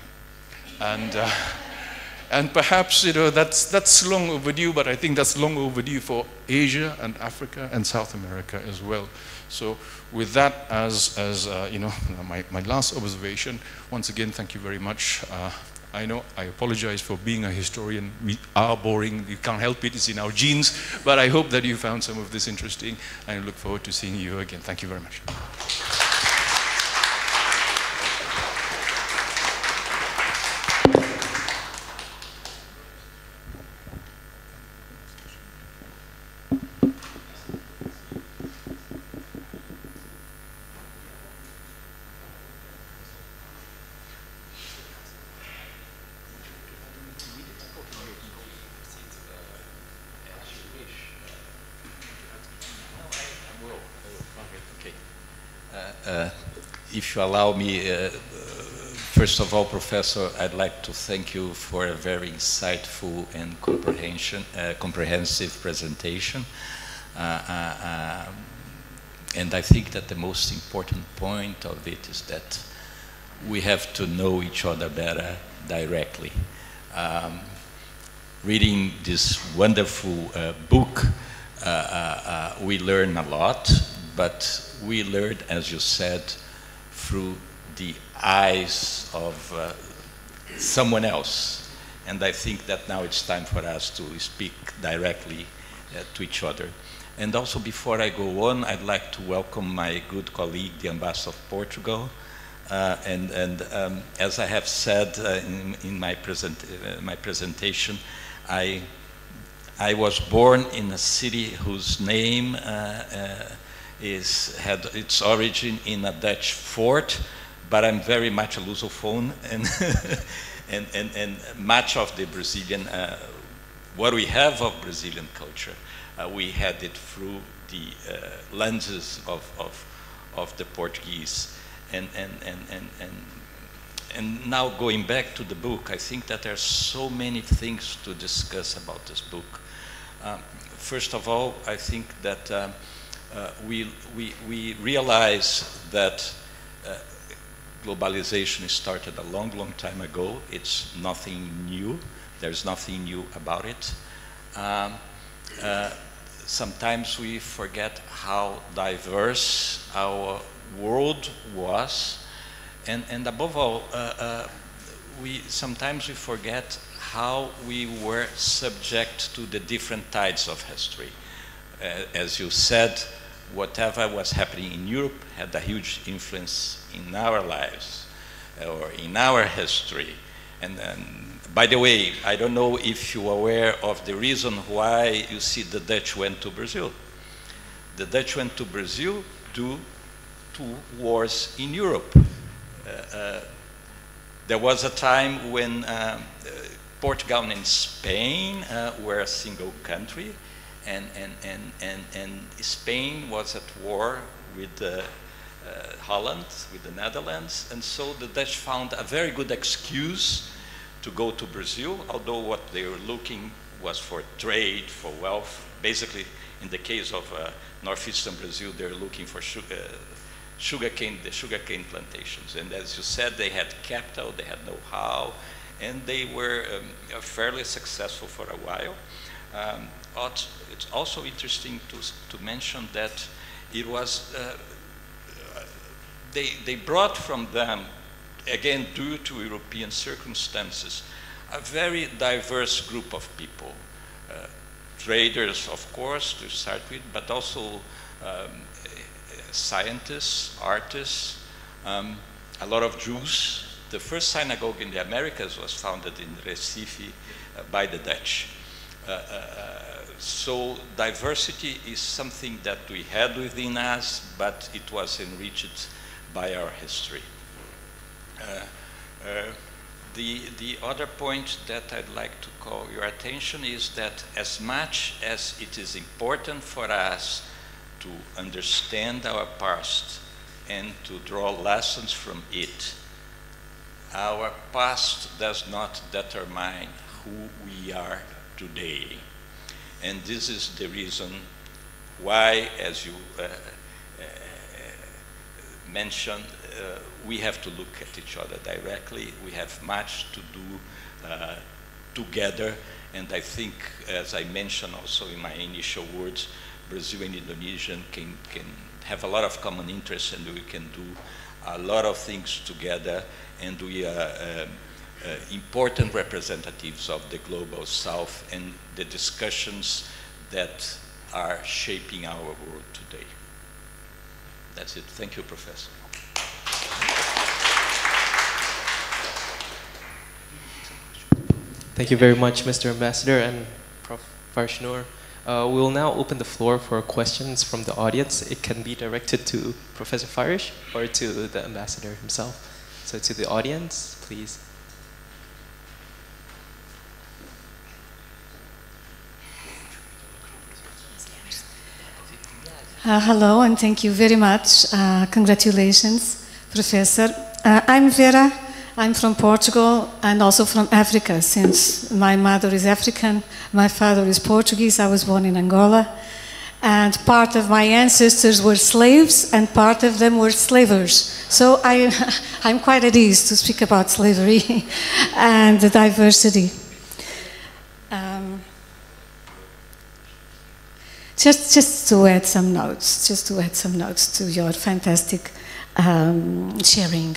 And perhaps, you know, that's long overdue, but I think that's long overdue for Asia and Africa and South America as well. So with that as you know, my last observation, once again, thank you very much. I know I apologize for being a historian. We are boring, you can't help it, it's in our genes, but I hope that you found some of this interesting, and I look forward to seeing you again. Thank you very much. If you allow me, first of all, Professor, I'd like to thank you for a very insightful and comprehensive presentation. And I think that the most important point of it is that we have to know each other better directly. Reading this wonderful book, we learn a lot, but we learned, as you said, through the eyes of someone else. And I think that now it's time for us to speak directly to each other. And also, before I go on, I'd like to welcome my good colleague, the Ambassador of Portugal. As I have said in my presentation, I was born in a city whose name had its origin in a Dutch fort, but I'm very much a Lusophone, and much of the Brazilian, what we have of Brazilian culture, we had it through the lenses of the Portuguese. And now going back to the book, I think that there's so many things to discuss about this book. First of all, I think that we realize that globalization started a long, long time ago. It's nothing new. There's nothing new about it. Sometimes we forget how diverse our world was, and above all, sometimes we forget how we were subject to the different tides of history. As you said, whatever was happening in Europe had a huge influence in our lives or in our history. And by the way, I don't know if you're aware of the reason why you see the Dutch went to Brazil. The Dutch went to Brazil due to wars in Europe. There was a time when Portugal and Spain were a single country, and Spain was at war with Holland, with the Netherlands, and so the Dutch found a very good excuse to go to Brazil, although what they were looking was for trade, for wealth. Basically, in the case of northeastern Brazil, they're looking for sugarcane, the sugarcane plantations. And as you said, they had capital, they had know-how, and they were fairly successful for a while. It's also interesting to mention that it was, they brought from them, again due to European circumstances, a very diverse group of people. Traders, of course, to start with, but also scientists, artists, a lot of Jews. The first synagogue in the Americas was founded in Recife by the Dutch. So diversity is something that we had within us, but it was enriched by our history. The other point that I'd like to call your attention is that as much as it is important for us to understand our past and to draw lessons from it, our past does not determine who we are today. And this is the reason why, as you mentioned, we have to look at each other directly. We have much to do together. And I think, as I mentioned also in my initial words, Brazil and Indonesia can have a lot of common interests, and we can do a lot of things together. And we are important representatives of the Global South and the discussions that are shaping our world today. That's it. Thank you, Professor. Thank you very much, Mr. Ambassador and Prof. Farish Noor. We will now open the floor for questions from the audience. It can be directed to Professor Farish or to the Ambassador himself. So to the audience, please. Hello, and thank you very much. Congratulations, Professor. I'm Vera. I'm from Portugal and also from Africa, since my mother is African, my father is Portuguese. I was born in Angola. And part of my ancestors were slaves, and part of them were slavers. So I'm quite at ease to speak about slavery and the diversity. Just to add some notes, to your fantastic sharing.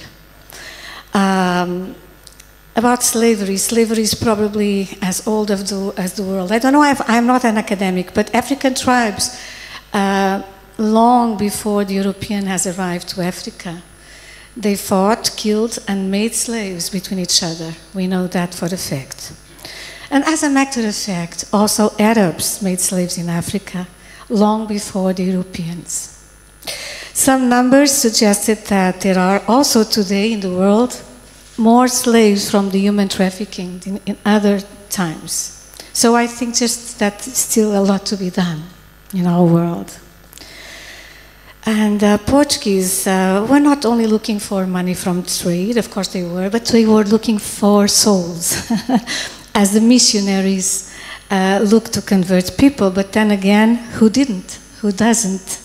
About slavery. Slavery is probably as old as the world. I don't know if I'm not an academic, but African tribes, long before the European has arrived to Africa, they fought, killed, and made slaves between each other. We know that for a fact. And as a matter of fact, also Arabs made slaves in Africa long before the Europeans. Some numbers suggested that there are also today in the world more slaves from the human trafficking in other times. So I think just that still a lot to be done in our world. And Portuguese were not only looking for money from trade, of course they were, but they were looking for souls. As the missionaries looked to convert people, but then again, who didn't? Who doesn't?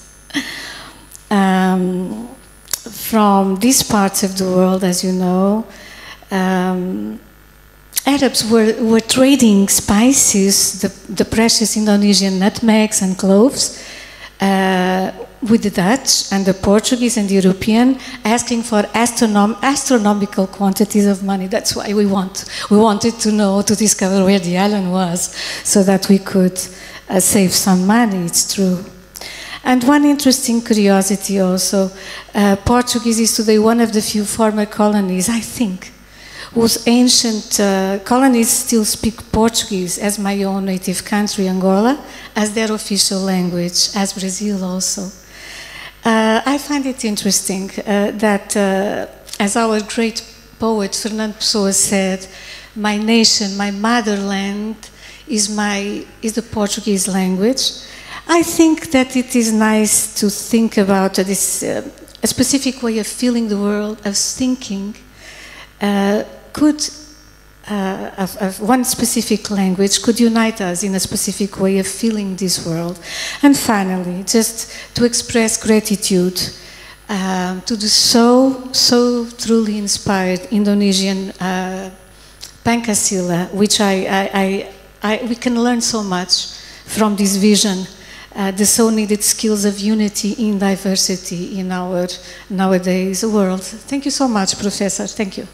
From these parts of the world, as you know, Arabs were trading spices, the precious Indonesian nutmegs and cloves, with the Dutch and the Portuguese and the European, asking for astronomical quantities of money. That's why we wanted to know, to discover where the island was, so that we could save some money, it's true. And one interesting curiosity also, Portuguese is today one of the few former colonies, I think, whose ancient colonies still speak Portuguese, as my own native country, Angola, as their official language, as Brazil also. I find it interesting that, as our great poet Fernando Pessoa said, my nation, my motherland is the Portuguese language. I think that it is nice to think about this a specific way of feeling the world, of thinking, of one specific language could unite us in a specific way of feeling this world. And finally, just to express gratitude to the so truly inspired Indonesian Pancasila, which we can learn so much from this vision, the so needed skills of unity in diversity in our nowadays world. Thank you so much, Professor. Thank you.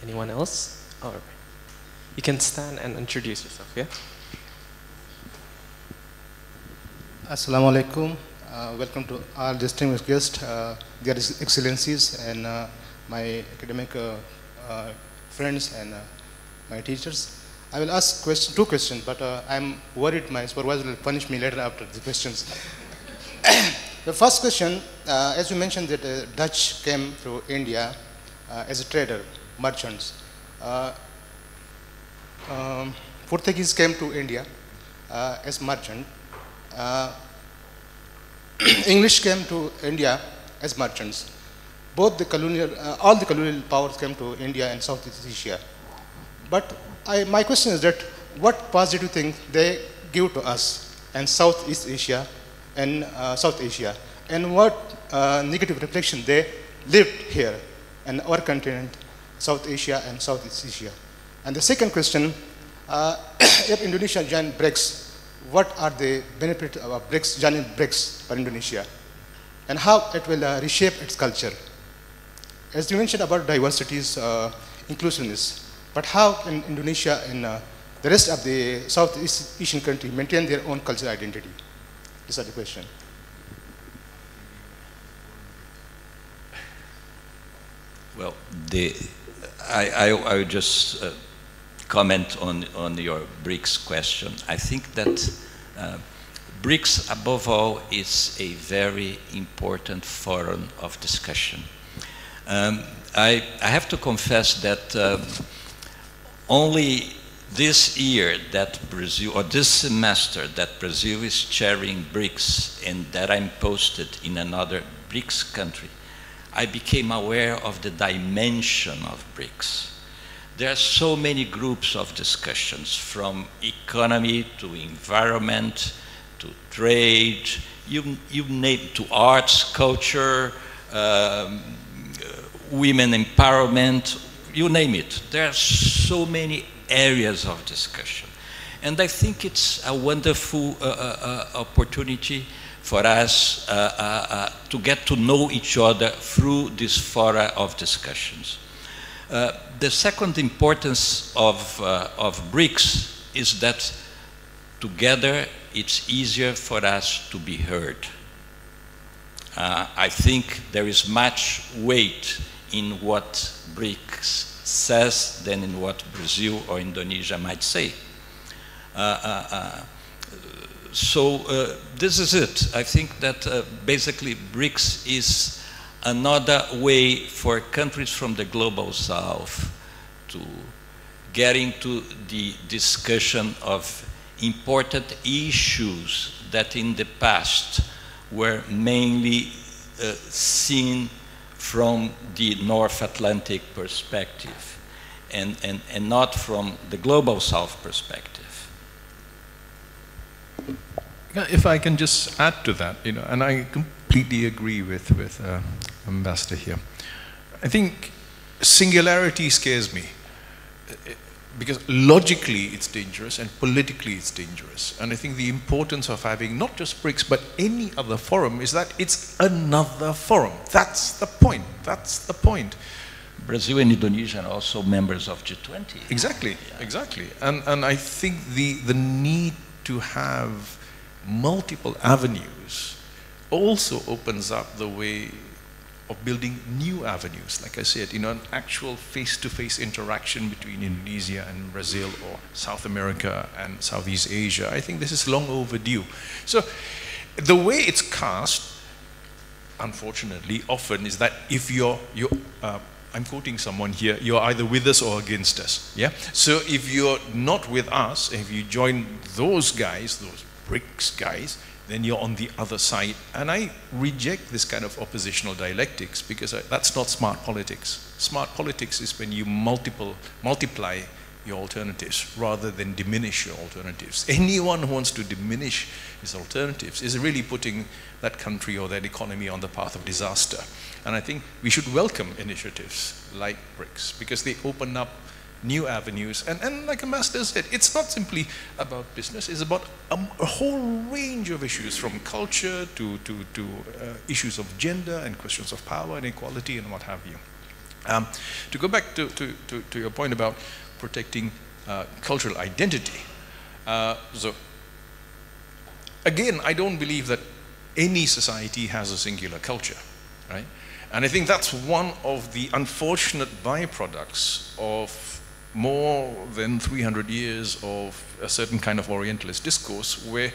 Anyone else? All right. You can stand and introduce yourself, yeah? Assalamu alaikum. Welcome to our distinguished guests, their excellencies, and my academic friends and my teachers. I will ask two questions, but I'm worried my supervisor will punish me later after the questions. The first question, as you mentioned that Dutch came to India as a trader, merchants. Portuguese came to India as merchant. English came to India as merchants. Both the colonial, all the colonial powers came to India and Southeast Asia. But my question is that what positive thing they give to us and Southeast Asia and South Asia, and what negative reflection they lived here in our continent, South Asia and Southeast Asia. And the second question, if Indonesia joined BRICS, what are the benefits of BRICS, joining BRICS for Indonesia, and how it will reshape its culture? As you mentioned about diversities, inclusiveness, but how can Indonesia and the rest of the Southeast Asian country maintain their own cultural identity? These are the question. Well, I would just comment on your BRICS question. I think that BRICS, above all, is a very important forum of discussion. I have to confess that only this year that Brazil, or this semester that Brazil is chairing BRICS and that I'm posted in another BRICS country, I became aware of the dimension of BRICS. There are so many groups of discussions, from economy to environment to trade, you name, to arts, culture, women empowerment, you name it. There are so many areas of discussion. And I think it's a wonderful opportunity for us to get to know each other through this fora of discussions. The second importance of BRICS is that together it's easier for us to be heard. I think there is much weight in what BRICS says than in what Brazil or Indonesia might say. So this is it. I think that basically BRICS is another way for countries from the global south to get into the discussion of important issues that in the past were mainly seen from the North Atlantic perspective and not from the global south perspective. If I can just add to that, and I completely agree with Ambassador here. I think singularity scares me because logically it's dangerous and politically it's dangerous. And I think the importance of having not just BRICS but any other forum is that it's another forum. That's the point. That's the point. Brazil and Indonesia are also members of G20. Exactly, yeah. Exactly. And I think the need to have multiple avenues also opens up the way of building new avenues, like I said, an actual face-to-face interaction between Indonesia and Brazil, or South America and Southeast Asia. I think this is long overdue. So the way it's cast, unfortunately, often is that if I'm quoting someone here, you're either with us or against us, yeah? So if you're not with us, if you join those guys, those BRICS guys, then you're on the other side. And I reject this kind of oppositional dialectics because that's not smart politics. Smart politics is when you multiply your alternatives rather than diminish your alternatives. Anyone who wants to diminish his alternatives is really putting that country or that economy on the path of disaster. And I think we should welcome initiatives like BRICS because they open up new avenues, and like Ambassador said, it's not simply about business, it's about a whole range of issues, from culture to issues of gender and questions of power and equality and what have you. To go back to your point about protecting cultural identity, so again, I don't believe that any society has a singular culture, right? And I think that's one of the unfortunate byproducts of more than 300 years of a certain kind of Orientalist discourse, where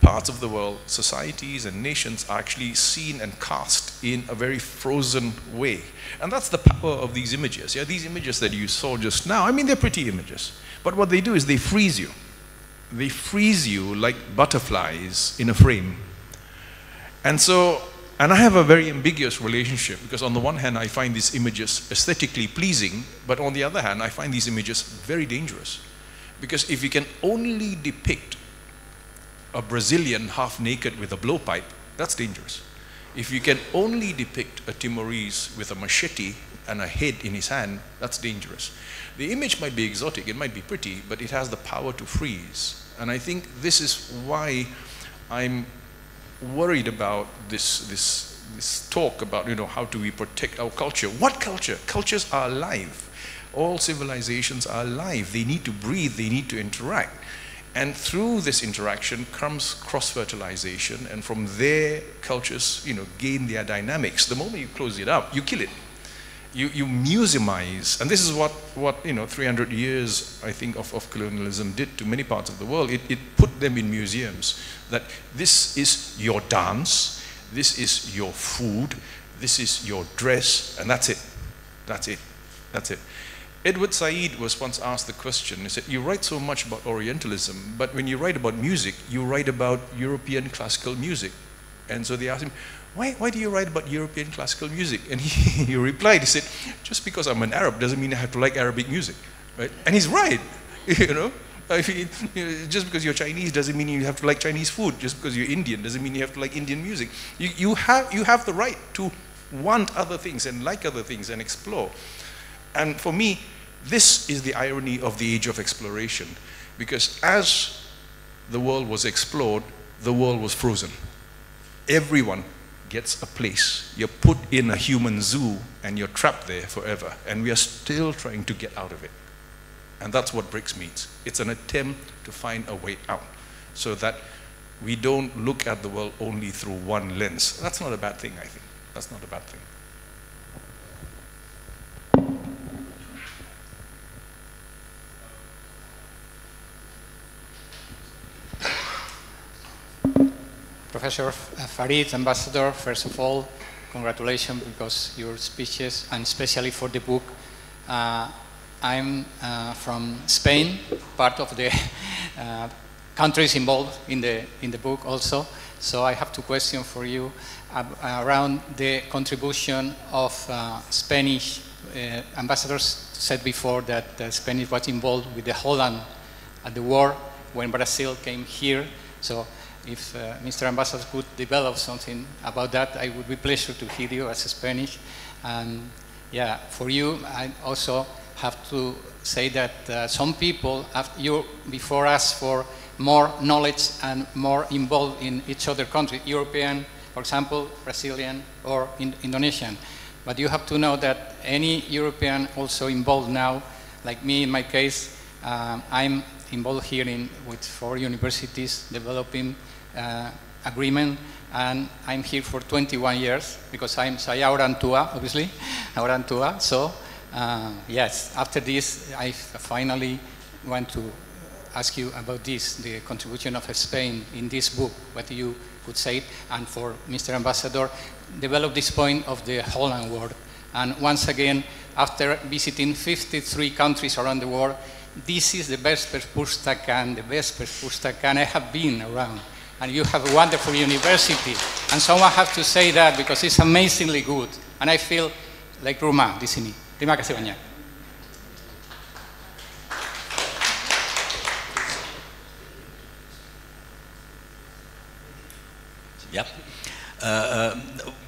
parts of the world, societies and nations are actually seen and cast in a very frozen way. And that's the power of these images. Yeah, these images that you saw just now, I mean, they're pretty images. But what they do is they freeze you. They freeze you like butterflies in a frame. And so, and I have a very ambiguous relationship, because on the one hand, I find these images aesthetically pleasing, but on the other hand, I find these images very dangerous. Because if you can only depict a Brazilian half naked with a blowpipe, that's dangerous. If you can only depict a Timorese with a machete and a head in his hand, that's dangerous. The image might be exotic, it might be pretty, but it has the power to freeze. And I think this is why I'm worried about this talk about, you know, how do we protect our culture? What culture? Cultures are alive. All civilizations are alive. They need to breathe, they need to interact. And through this interaction comes cross-fertilization, and from there cultures, you know, gain their dynamics. The moment you close it up, you kill it. You museumize, and this is what you know, 300 years, I think, of colonialism did to many parts of the world. It put them in museums, that this is your dance, this is your food, this is your dress, and that's it. That's it. That's it. Edward Said was once asked the question, he said, you write so much about Orientalism, but when you write about music, you write about European classical music. And so they asked him, why do you write about European classical music? And he replied, he said, just because I'm an Arab doesn't mean I have to like Arabic music, right? And he's right, you know. I mean, you know, just because you're Chinese doesn't mean you have to like Chinese food. Just because you're Indian doesn't mean you have to like Indian music. You have the right to want other things and like other things and explore. And for me, this is the irony of the age of exploration, because as the world was explored, the world was frozen. Everyone gets a place. You're put in a human zoo and you're trapped there forever. And we are still trying to get out of it. And that's what BRICS means. It's an attempt to find a way out so that we don't look at the world only through one lens. That's not a bad thing, I think. That's not a bad thing. Professor Farish, Ambassador, first of all, congratulations because your speeches, and especially for the book. I'm from Spain, part of the countries involved in the book also. So I have two questions for you around the contribution of Spanish. Ambassadors said before that Spanish was involved with the Holland at the war when Brazil came here. So if Mr. Ambassador could develop something about that, I would be pleased to hear you as a Spanish. And yeah, for you, I also have to say that some people, before us, for more knowledge and more involved in each other country, European, for example, Brazilian or Indonesian. But you have to know that any European also involved now, like me in my case, I'm involved here with 4 universities developing agreement, and I'm here for 21 years because saya orang tua, obviously, orang tua. So yes, after this, I finally want to ask you about this, the contribution of Spain in this book, what you could say, and for Mr. Ambassador, develop this point of the Holland War. And once again, after visiting 53 countries around the world, this is the best Perpustakaan, the best Perpustakaan I have been around. And you have a wonderful university. And someone has to say that because it's amazingly good. And I feel like rumah di sini. Terima kasih banyak. Yep.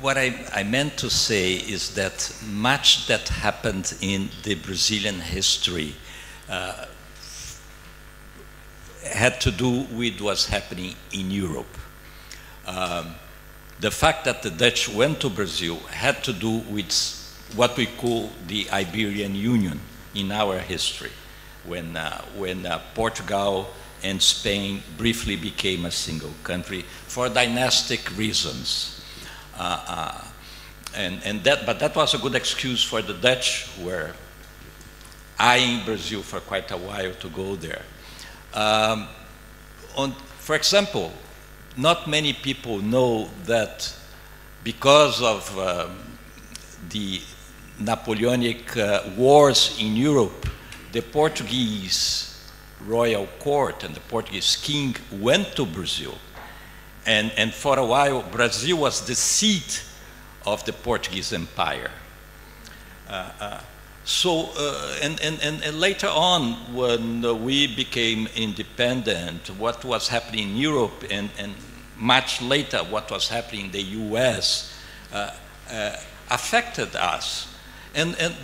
What I meant to say is that much that happened in the Brazilian history had to do with what's happening in Europe. The fact that the Dutch went to Brazil had to do with what we call the Iberian Union in our history, when Portugal and Spain briefly became a single country for dynastic reasons. But that was a good excuse for the Dutch, who were eyeing Brazil for quite a while to go there. For example, not many people know that because of the Napoleonic wars in Europe, the Portuguese royal court and the Portuguese king went to Brazil. And for a while, Brazil was the seat of the Portuguese Empire. And later on, when we became independent, what was happening in Europe and much later what was happening in the US affected us.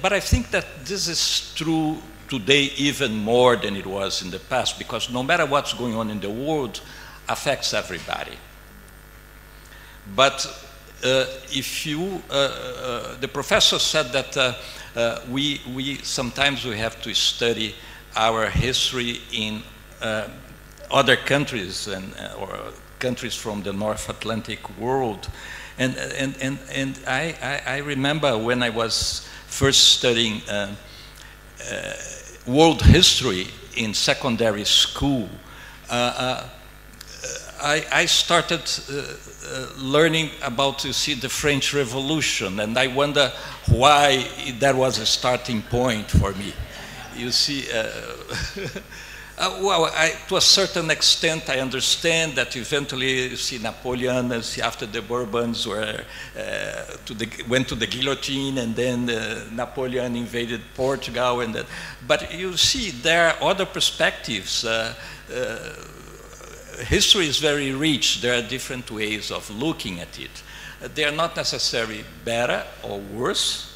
But I think that this is true today even more than it was in the past, because no matter what's going on in the world, affects everybody. But if you, the professor said that sometimes we have to study our history in other countries or countries from the North Atlantic world. And I remember when I was first studying world history in secondary school, I started learning about, you see, the French Revolution, and I wonder why that was a starting point for me. You see, well, to a certain extent, I understand that eventually, you see, Napoleon, after the Bourbons were went to the guillotine, and then Napoleon invaded Portugal, and that. But you see, there are other perspectives. History is very rich. There are different ways of looking at it. They are not necessarily better or worse,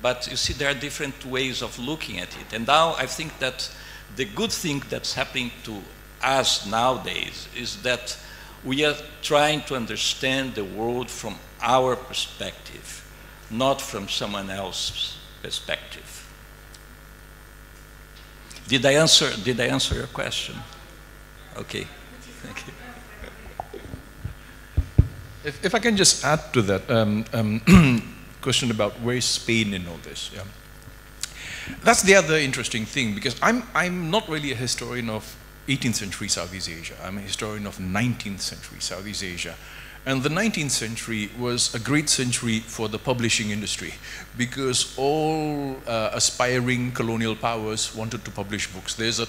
but you see, there are different ways of looking at it. And now I think that the good thing that's happening to us nowadays is that we are trying to understand the world from our perspective, not from someone else's perspective. Did I answer your question? Okay. Thank you. If I can just add to that question about where is Spain in all this. Yeah. That's the other interesting thing, because I'm not really a historian of 18th century Southeast Asia. I'm a historian of 19th century Southeast Asia. And the 19th century was a great century for the publishing industry, because all aspiring colonial powers wanted to publish books. There's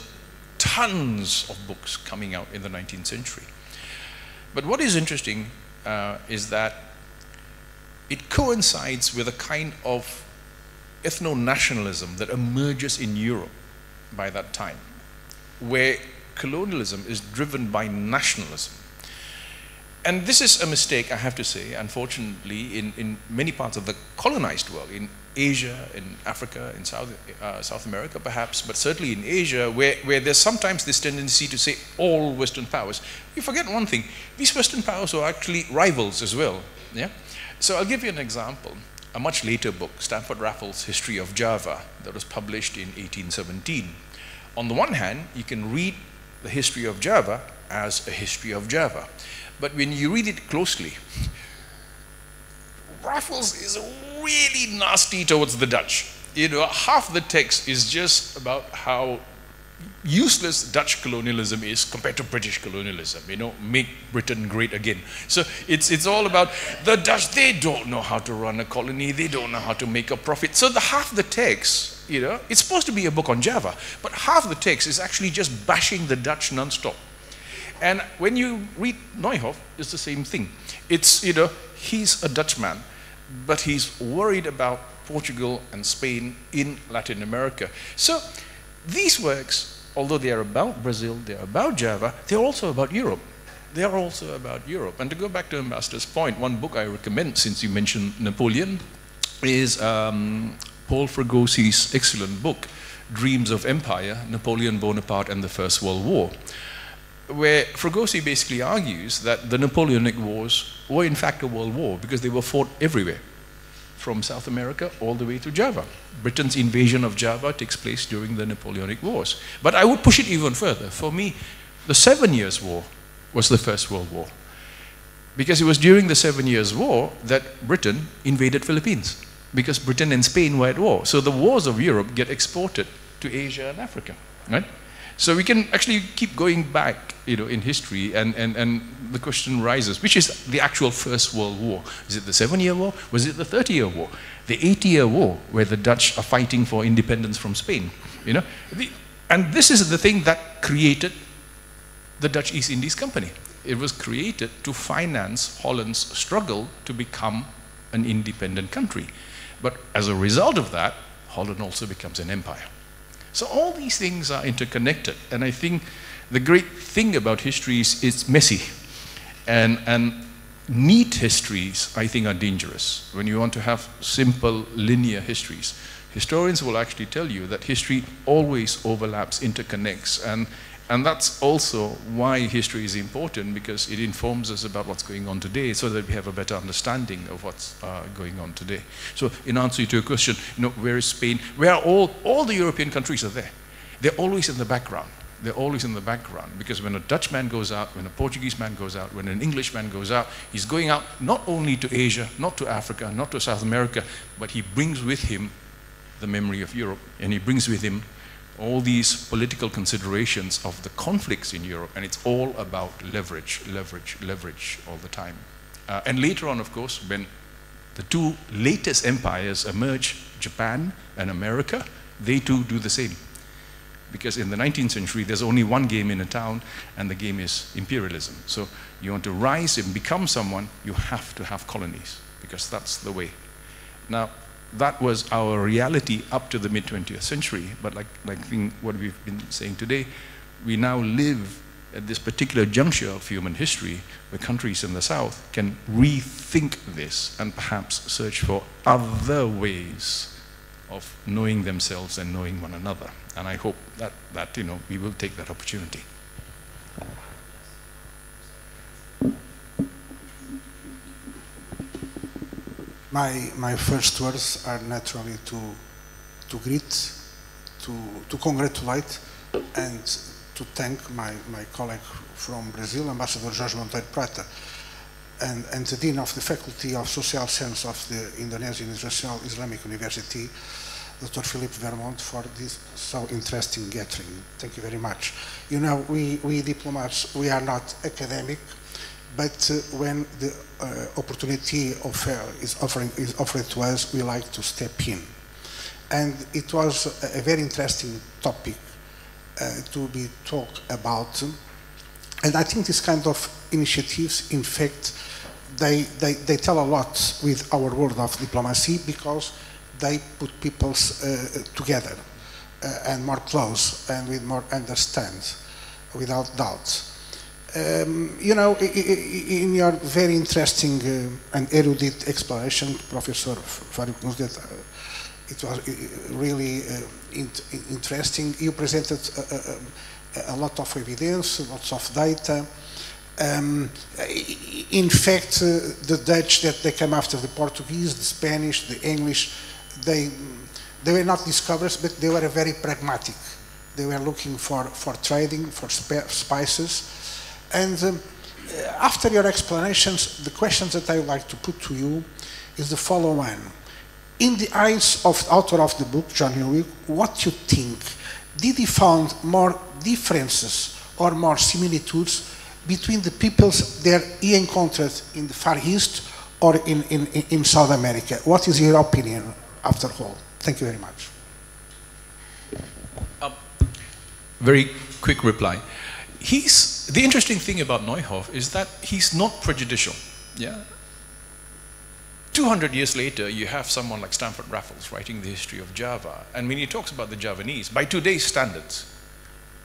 tons of books coming out in the 19th century. But what is interesting is that it coincides with a kind of ethno-nationalism that emerges in Europe by that time, where colonialism is driven by nationalism. And this is a mistake, I have to say, unfortunately, in many parts of the colonized world, in Asia, in Africa, in South America perhaps, but certainly in Asia, where there's sometimes this tendency to say all Western powers. You forget one thing, these Western powers are actually rivals as well. Yeah? So I'll give you an example. A much later book, Stanford Raffles' History of Java, that was published in 1817. On the one hand, you can read the history of Java as a history of Java. But when you read it closely, Raffles is really nasty towards the Dutch. You know, half the text is just about how useless Dutch colonialism is compared to British colonialism, you know, make Britain great again. So it's all about the Dutch, they don't know how to run a colony, they don't know how to make a profit. So half the text, you know, it's supposed to be a book on Java, but half the text is actually just bashing the Dutch non-stop. And when you read Nieuhof, it's the same thing. It's, you know, he's a Dutchman, but he's worried about Portugal and Spain in Latin America. So these works, although they are about Brazil, they are about Java, they're also about Europe. They are also about Europe. And to go back to Ambassador's point, one book I recommend, since you mentioned Napoleon, is Paul Fragosi's excellent book, Dreams of Empire, Napoleon Bonaparte and the First World War, where Fragosi basically argues that the Napoleonic Wars were in fact a world war because they were fought everywhere, from South America all the way to Java. Britain's invasion of Java takes place during the Napoleonic Wars. But I would push it even further. For me, The 7 Years' War was the First World War. Because it was during the 7 Years' War that Britain invaded Philippines. Because Britain and Spain were at war. So the wars of Europe get exported to Asia and Africa, right? So we can actually keep going back, in history, and the question rises, which is the actual First World War? Is it the 7-Year War? Was it the 30-Year War? The 80-Year War, where the Dutch are fighting for independence from Spain, and this is the thing that created the Dutch East Indies Company. It was created to finance Holland's struggle to become an independent country. But as a result of that, Holland also becomes an empire. So all these things are interconnected, and I think the great thing about history is it's messy, and neat histories, I think, are dangerous. When you want to have simple, linear histories, historians will actually tell you that history always overlaps, interconnects, and that's also why history is important, because it informs us about what's going on today, so that we have a better understanding of what's going on today. So in answer to your question, where is Spain? Where are all the European countries are there. They're always in the background. They're always in the background, because when a Dutch man goes out, when a Portuguese man goes out, when an English man goes out, he's going out not only to Asia, not to Africa, not to South America, but he brings with him the memory of Europe, and he brings with him all these political considerations of the conflicts in Europe, and it's all about leverage, leverage, leverage all the time. And later on, of course, when the two latest empires emerge, Japan and America, they too do the same. Because in the 19th century, there's only one game in a town, and the game is imperialism. So you want to rise and become someone, you have to have colonies, because that's the way. Now, that was our reality up to the mid-20th century, but like what we've been saying today, we now live at this particular juncture of human history where countries in the South can rethink this and perhaps search for other ways of knowing themselves and knowing one another. And I hope that we will take that opportunity. My first words are naturally to greet, to congratulate, and to thank my colleague from Brazil, Ambassador Jorge Monteiro Prata, and the Dean of the Faculty of Social Science of the Indonesian International Islamic University, Dr. Philip Vermont, for this so interesting gathering. Thank you very much. We diplomats, we are not academic, but when the opportunity is offered to us, we like to step in. And it was a very interesting topic to be talked about. And I think this kind of initiatives, in fact, they tell a lot with our world of diplomacy, because they put people together and more close and with more understand, without doubt. In your very interesting and erudite exploration, Professor Farish knows that it was really interesting. You presented a lot of evidence, lots of data. In fact, the Dutch, that they came after the Portuguese, the Spanish, the English, they were not discoverers, but they were very pragmatic. They were looking for trading, for spices. And after your explanations, the questions that I would like to put to you is the following. In the eyes of the author of the book, John Nieuhof, what you think? Did he find more differences or more similitudes between the peoples that he encountered in the Far East or in South America? What is your opinion after all? Thank you very much. Very quick reply. The interesting thing about Nieuhof is that he's not prejudicial. Yeah. 200 years later, you have someone like Stamford Raffles writing the history of Java. And when he talks about the Javanese, by today's standards,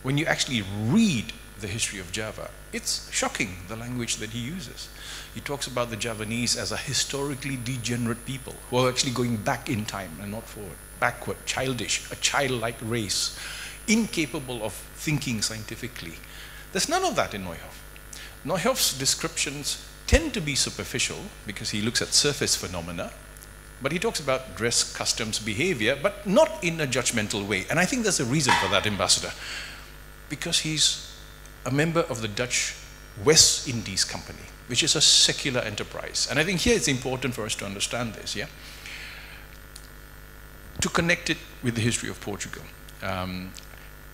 when you actually read the history of Java, it's shocking, the language that he uses. He talks about the Javanese as a historically degenerate people who are actually going back in time and not forward, backward, childish, a childlike race, incapable of thinking scientifically. There's none of that in Nieuhof. Nieuhof's descriptions tend to be superficial because he looks at surface phenomena, but he talks about dress, customs, behavior, but not in a judgmental way. And I think there's a reason for that, Ambassador, because he's a member of the Dutch West Indies Company, which is a secular enterprise. And I think here it's important for us to understand this, yeah? To connect it with the history of Portugal.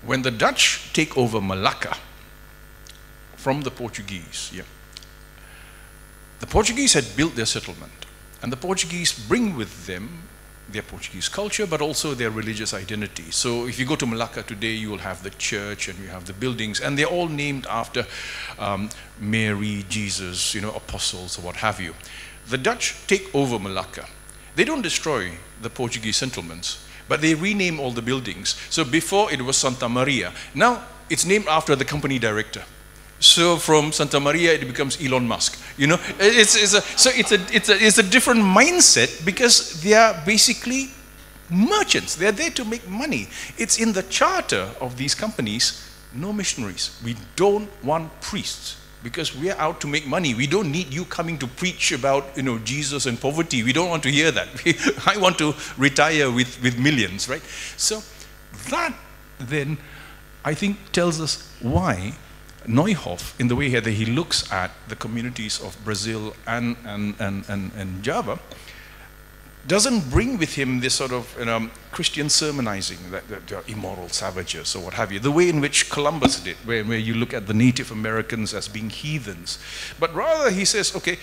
When the Dutch take over Malacca from the Portuguese, yeah, the Portuguese had built their settlement, and the Portuguese bring with them their Portuguese culture, but also their religious identity. So if you go to Malacca today, you will have the church and you have the buildings, and they're all named after Mary, Jesus, you know, apostles or what have you. The Dutch take over Malacca. They don't destroy the Portuguese settlements, but they rename all the buildings. So before it was Santa Maria. Now it's named after the company director. So from Santa Maria it becomes Elon Musk. You know, it's a different mindset, because they are basically merchants. They are there to make money. It's in the charter of these companies, no missionaries. We don't want priests, because we are out to make money. We don't need you coming to preach about, you know, Jesus and poverty. We don't want to hear that. I want to retire with millions, right? So that then, I think, tells us why Nieuhof, in the way that he looks at the communities of Brazil and Java, doesn't bring with him this sort of, you know, Christian sermonizing, that they are immoral savages or what have you, the way in which Columbus did, where you look at the Native Americans as being heathens. But rather he says, okay,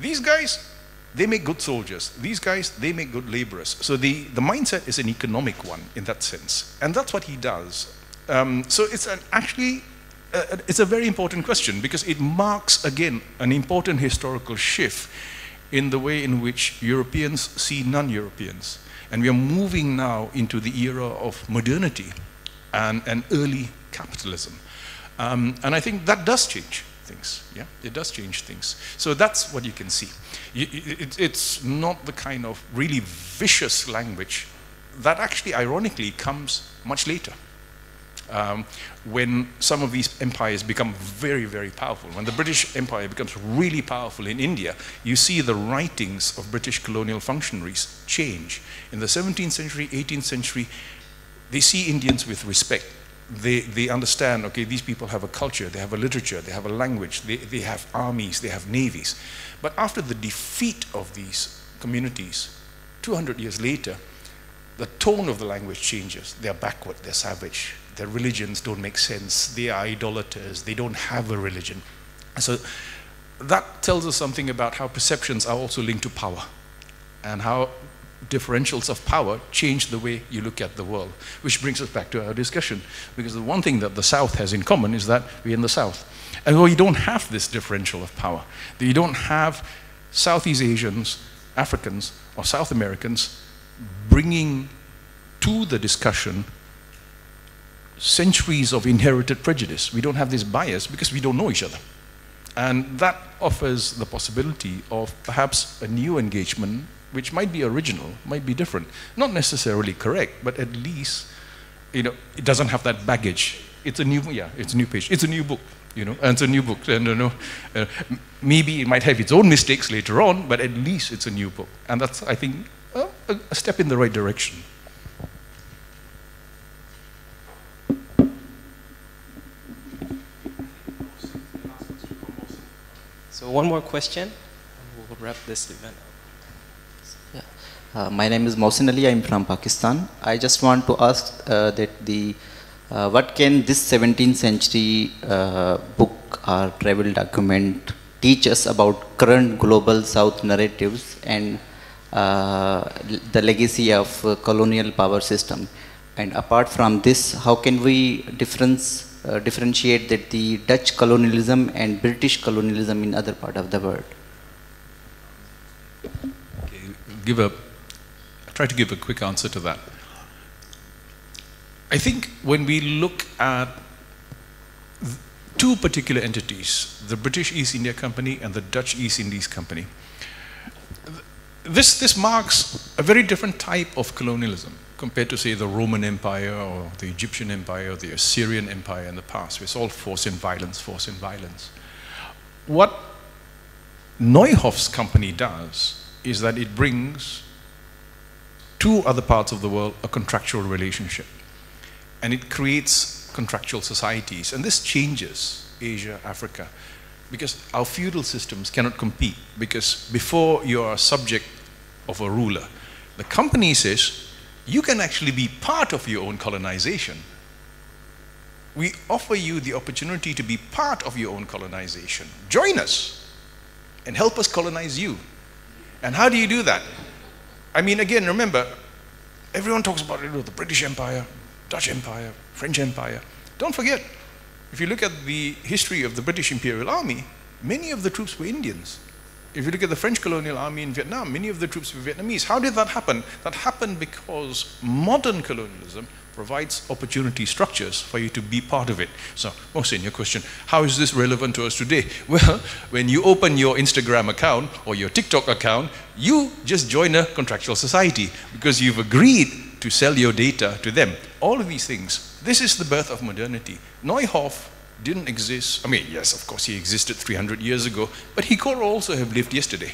these guys, they make good soldiers. These guys, they make good laborers. So the mindset is an economic one in that sense. And that's what he does. So it's it's a very important question, because it marks, again, an important historical shift in the way in which Europeans see non-Europeans. And we are moving now into the era of modernity and early capitalism. And I think that does change things, yeah? It does change things. So that's what you can see. It's not the kind of really vicious language that actually, ironically, comes much later. When some of these empires become very, very powerful. When the British Empire becomes really powerful in India, you see the writings of British colonial functionaries change. In the 17th century, 18th century, they see Indians with respect. They understand, okay, these people have a culture, they have a literature, they have a language, they have armies, they have navies. But after the defeat of these communities, 200 years later, the tone of the language changes. They're backward, they're savage. Their religions don't make sense. They are idolaters. They don't have a religion. So that tells us something about how perceptions are also linked to power, and how differentials of power change the way you look at the world. Which brings us back to our discussion, because the one thing that the South has in common is that we're in the South. And though you don't have this differential of power, that you don't have Southeast Asians, Africans, or South Americans bringing to the discussion centuries of inherited prejudice. We don't have this bias because we don't know each other. And that offers the possibility of perhaps a new engagement, which might be original, might be different. Not necessarily correct, but at least, you know, it doesn't have that baggage. It's a new, yeah, it's a new page. It's a new book, you know, and it's a new book. And, you know, maybe it might have its own mistakes later on, but at least it's a new book. And that's, I think, a step in the right direction. So one more question, and we'll wrap this event up. Yeah. My name is Mohsin Ali. I'm from Pakistan. I just want to ask what can this 17th century book or travel document teach us about current global South narratives and the legacy of colonial power system? And apart from this, how can we differentiate that the Dutch colonialism and British colonialism in other part of the world? Okay, try to give a quick answer to that. I think when we look at two particular entities, the British East India Company and the Dutch East Indies Company, this marks a very different type of colonialism compared to, say, the Roman Empire or the Egyptian Empire or the Assyrian Empire in the past. It's all force and violence, force and violence. What Nieuhof's company does is that it brings to other parts of the world a contractual relationship. And it creates contractual societies. And this changes Asia, Africa. Because our feudal systems cannot compete, because before you are a subject of a ruler, the company says, you can actually be part of your own colonization. We offer you the opportunity to be part of your own colonization. Join us and help us colonize you. And how do you do that? I mean, again, remember, everyone talks about the British Empire, Dutch Empire, French Empire. Don't forget, if you look at the history of the British Imperial Army, many of the troops were Indians. If you look at the French colonial army in Vietnam, many of the troops were Vietnamese. How did that happen? That happened because modern colonialism provides opportunity structures for you to be part of it. So, Mohsin, your question, how is this relevant to us today? Well, when you open your Instagram account or your TikTok account, you just join a contractual society because you've agreed to sell your data to them. All of these things, this is the birth of modernity. Nieuhof didn't exist. I mean, yes, of course, he existed 300 years ago, but he could also have lived yesterday,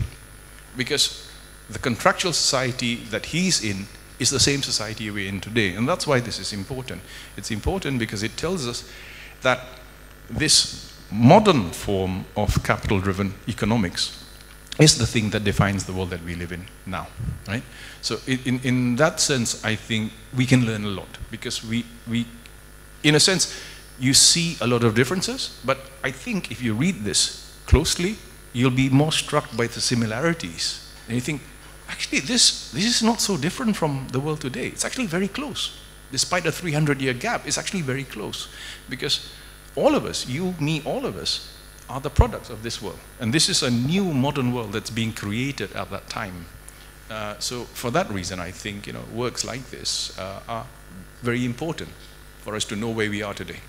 because the contractual society that he's in is the same society we're in today. And that's why this is important. It's important because it tells us that this modern form of capital-driven economics is the thing that defines the world that we live in now, right? So in that sense, I think we can learn a lot, because we in a sense, you see a lot of differences, but I think if you read this closely, you'll be more struck by the similarities. And you think, actually, this is not so different from the world today. It's actually very close. Despite a 300-year gap, it's actually very close. Because all of us, you, me, all of us, are the products of this world. And this is a new modern world that's being created at that time. So for that reason, I think works like this are very important for us to know where we are today.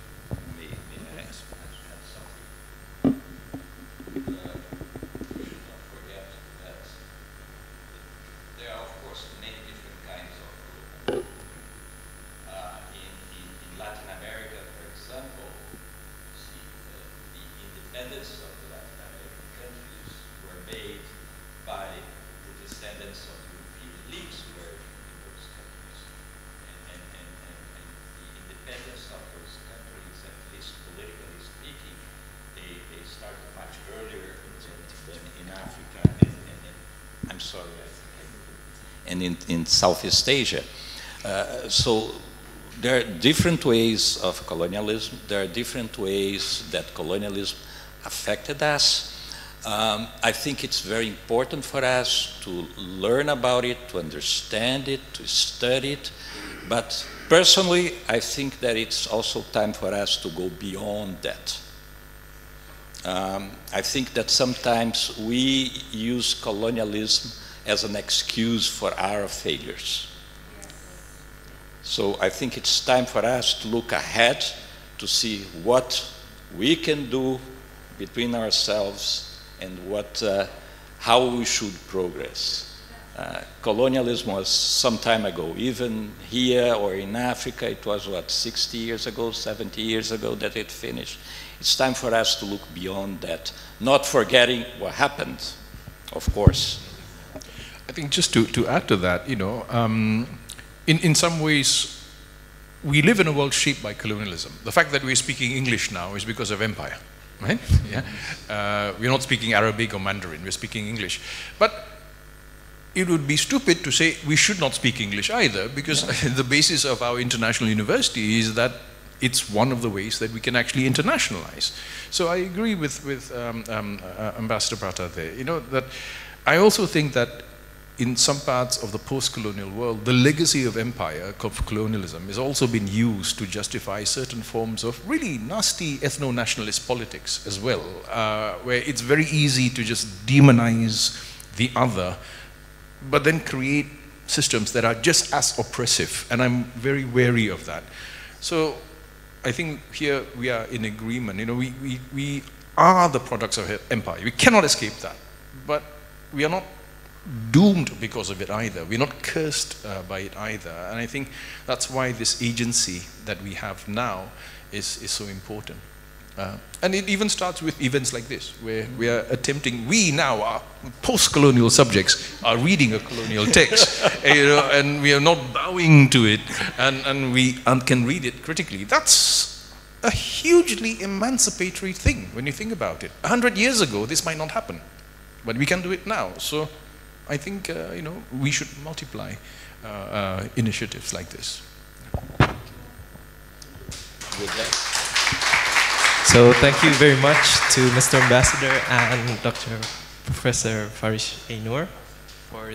And in Southeast Asia. So there are different ways of colonialism. There are different ways that colonialism affected us. I think it's very important for us to learn about it, to understand it, to study it. But personally, I think that it's also time for us to go beyond that. I think that sometimes we use colonialism as an excuse for our failures. So I think it's time for us to look ahead to see what we can do between ourselves and how we should progress. Colonialism was some time ago. Even here or in Africa, it was, 60 years ago, 70 years ago that it finished. It's time for us to look beyond that, not forgetting what happened, of course. I think just to add to that, in some ways, we live in a world shaped by colonialism. The fact that we're speaking English now is because of empire, right? Yeah. We're not speaking Arabic or Mandarin, we're speaking English. But it would be stupid to say we should not speak English either, because the basis of our international university is that it's one of the ways that we can actually internationalize. So I agree with Ambassador Prata there, that I also think that in some parts of the post-colonial world, the legacy of empire, of colonialism, has also been used to justify certain forms of really nasty ethno-nationalist politics as well, where it's very easy to just demonize the other, but then create systems that are just as oppressive, and I'm very wary of that. So I think here we are in agreement. We are the products of empire. We cannot escape that, but we are not doomed because of it either. We're not cursed by it either. And I think that's why this agency that we have now is so important. And it even starts with events like this, where we are attempting, we now are post-colonial subjects, are reading a colonial text, and we are not bowing to it, and we can read it critically. That's a hugely emancipatory thing when you think about it. 100 years ago, this might not happen, but we can do it now. So I think you know, we should multiply initiatives like this. So thank you very much to Mr. Ambassador and Dr. Professor Farish A.Noor for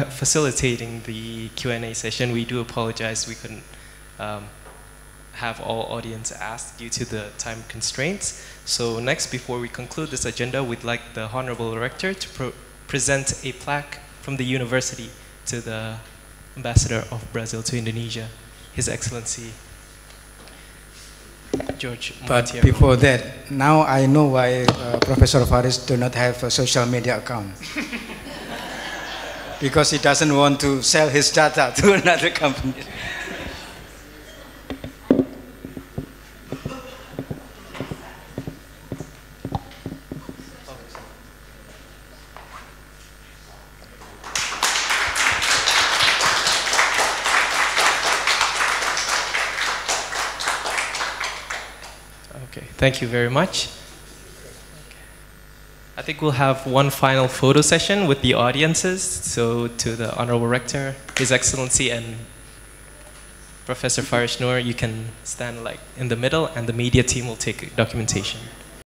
facilitating the Q&A session. We do apologize we couldn't have all audience asked due to the time constraints. So next, before we conclude this agenda, we'd like the Honorable Rector to present a plaque from the university to the Ambassador of Brazil to Indonesia, His Excellency George. But before that, now I know why Professor Farish do not have a social media account. Because he doesn't want to sell his data to another company. Thank you very much. I think we'll have one final photo session with the audiences. So to the Honorable Rector, His Excellency, and Professor Farish Noor, you can stand like in the middle, and the media team will take documentation.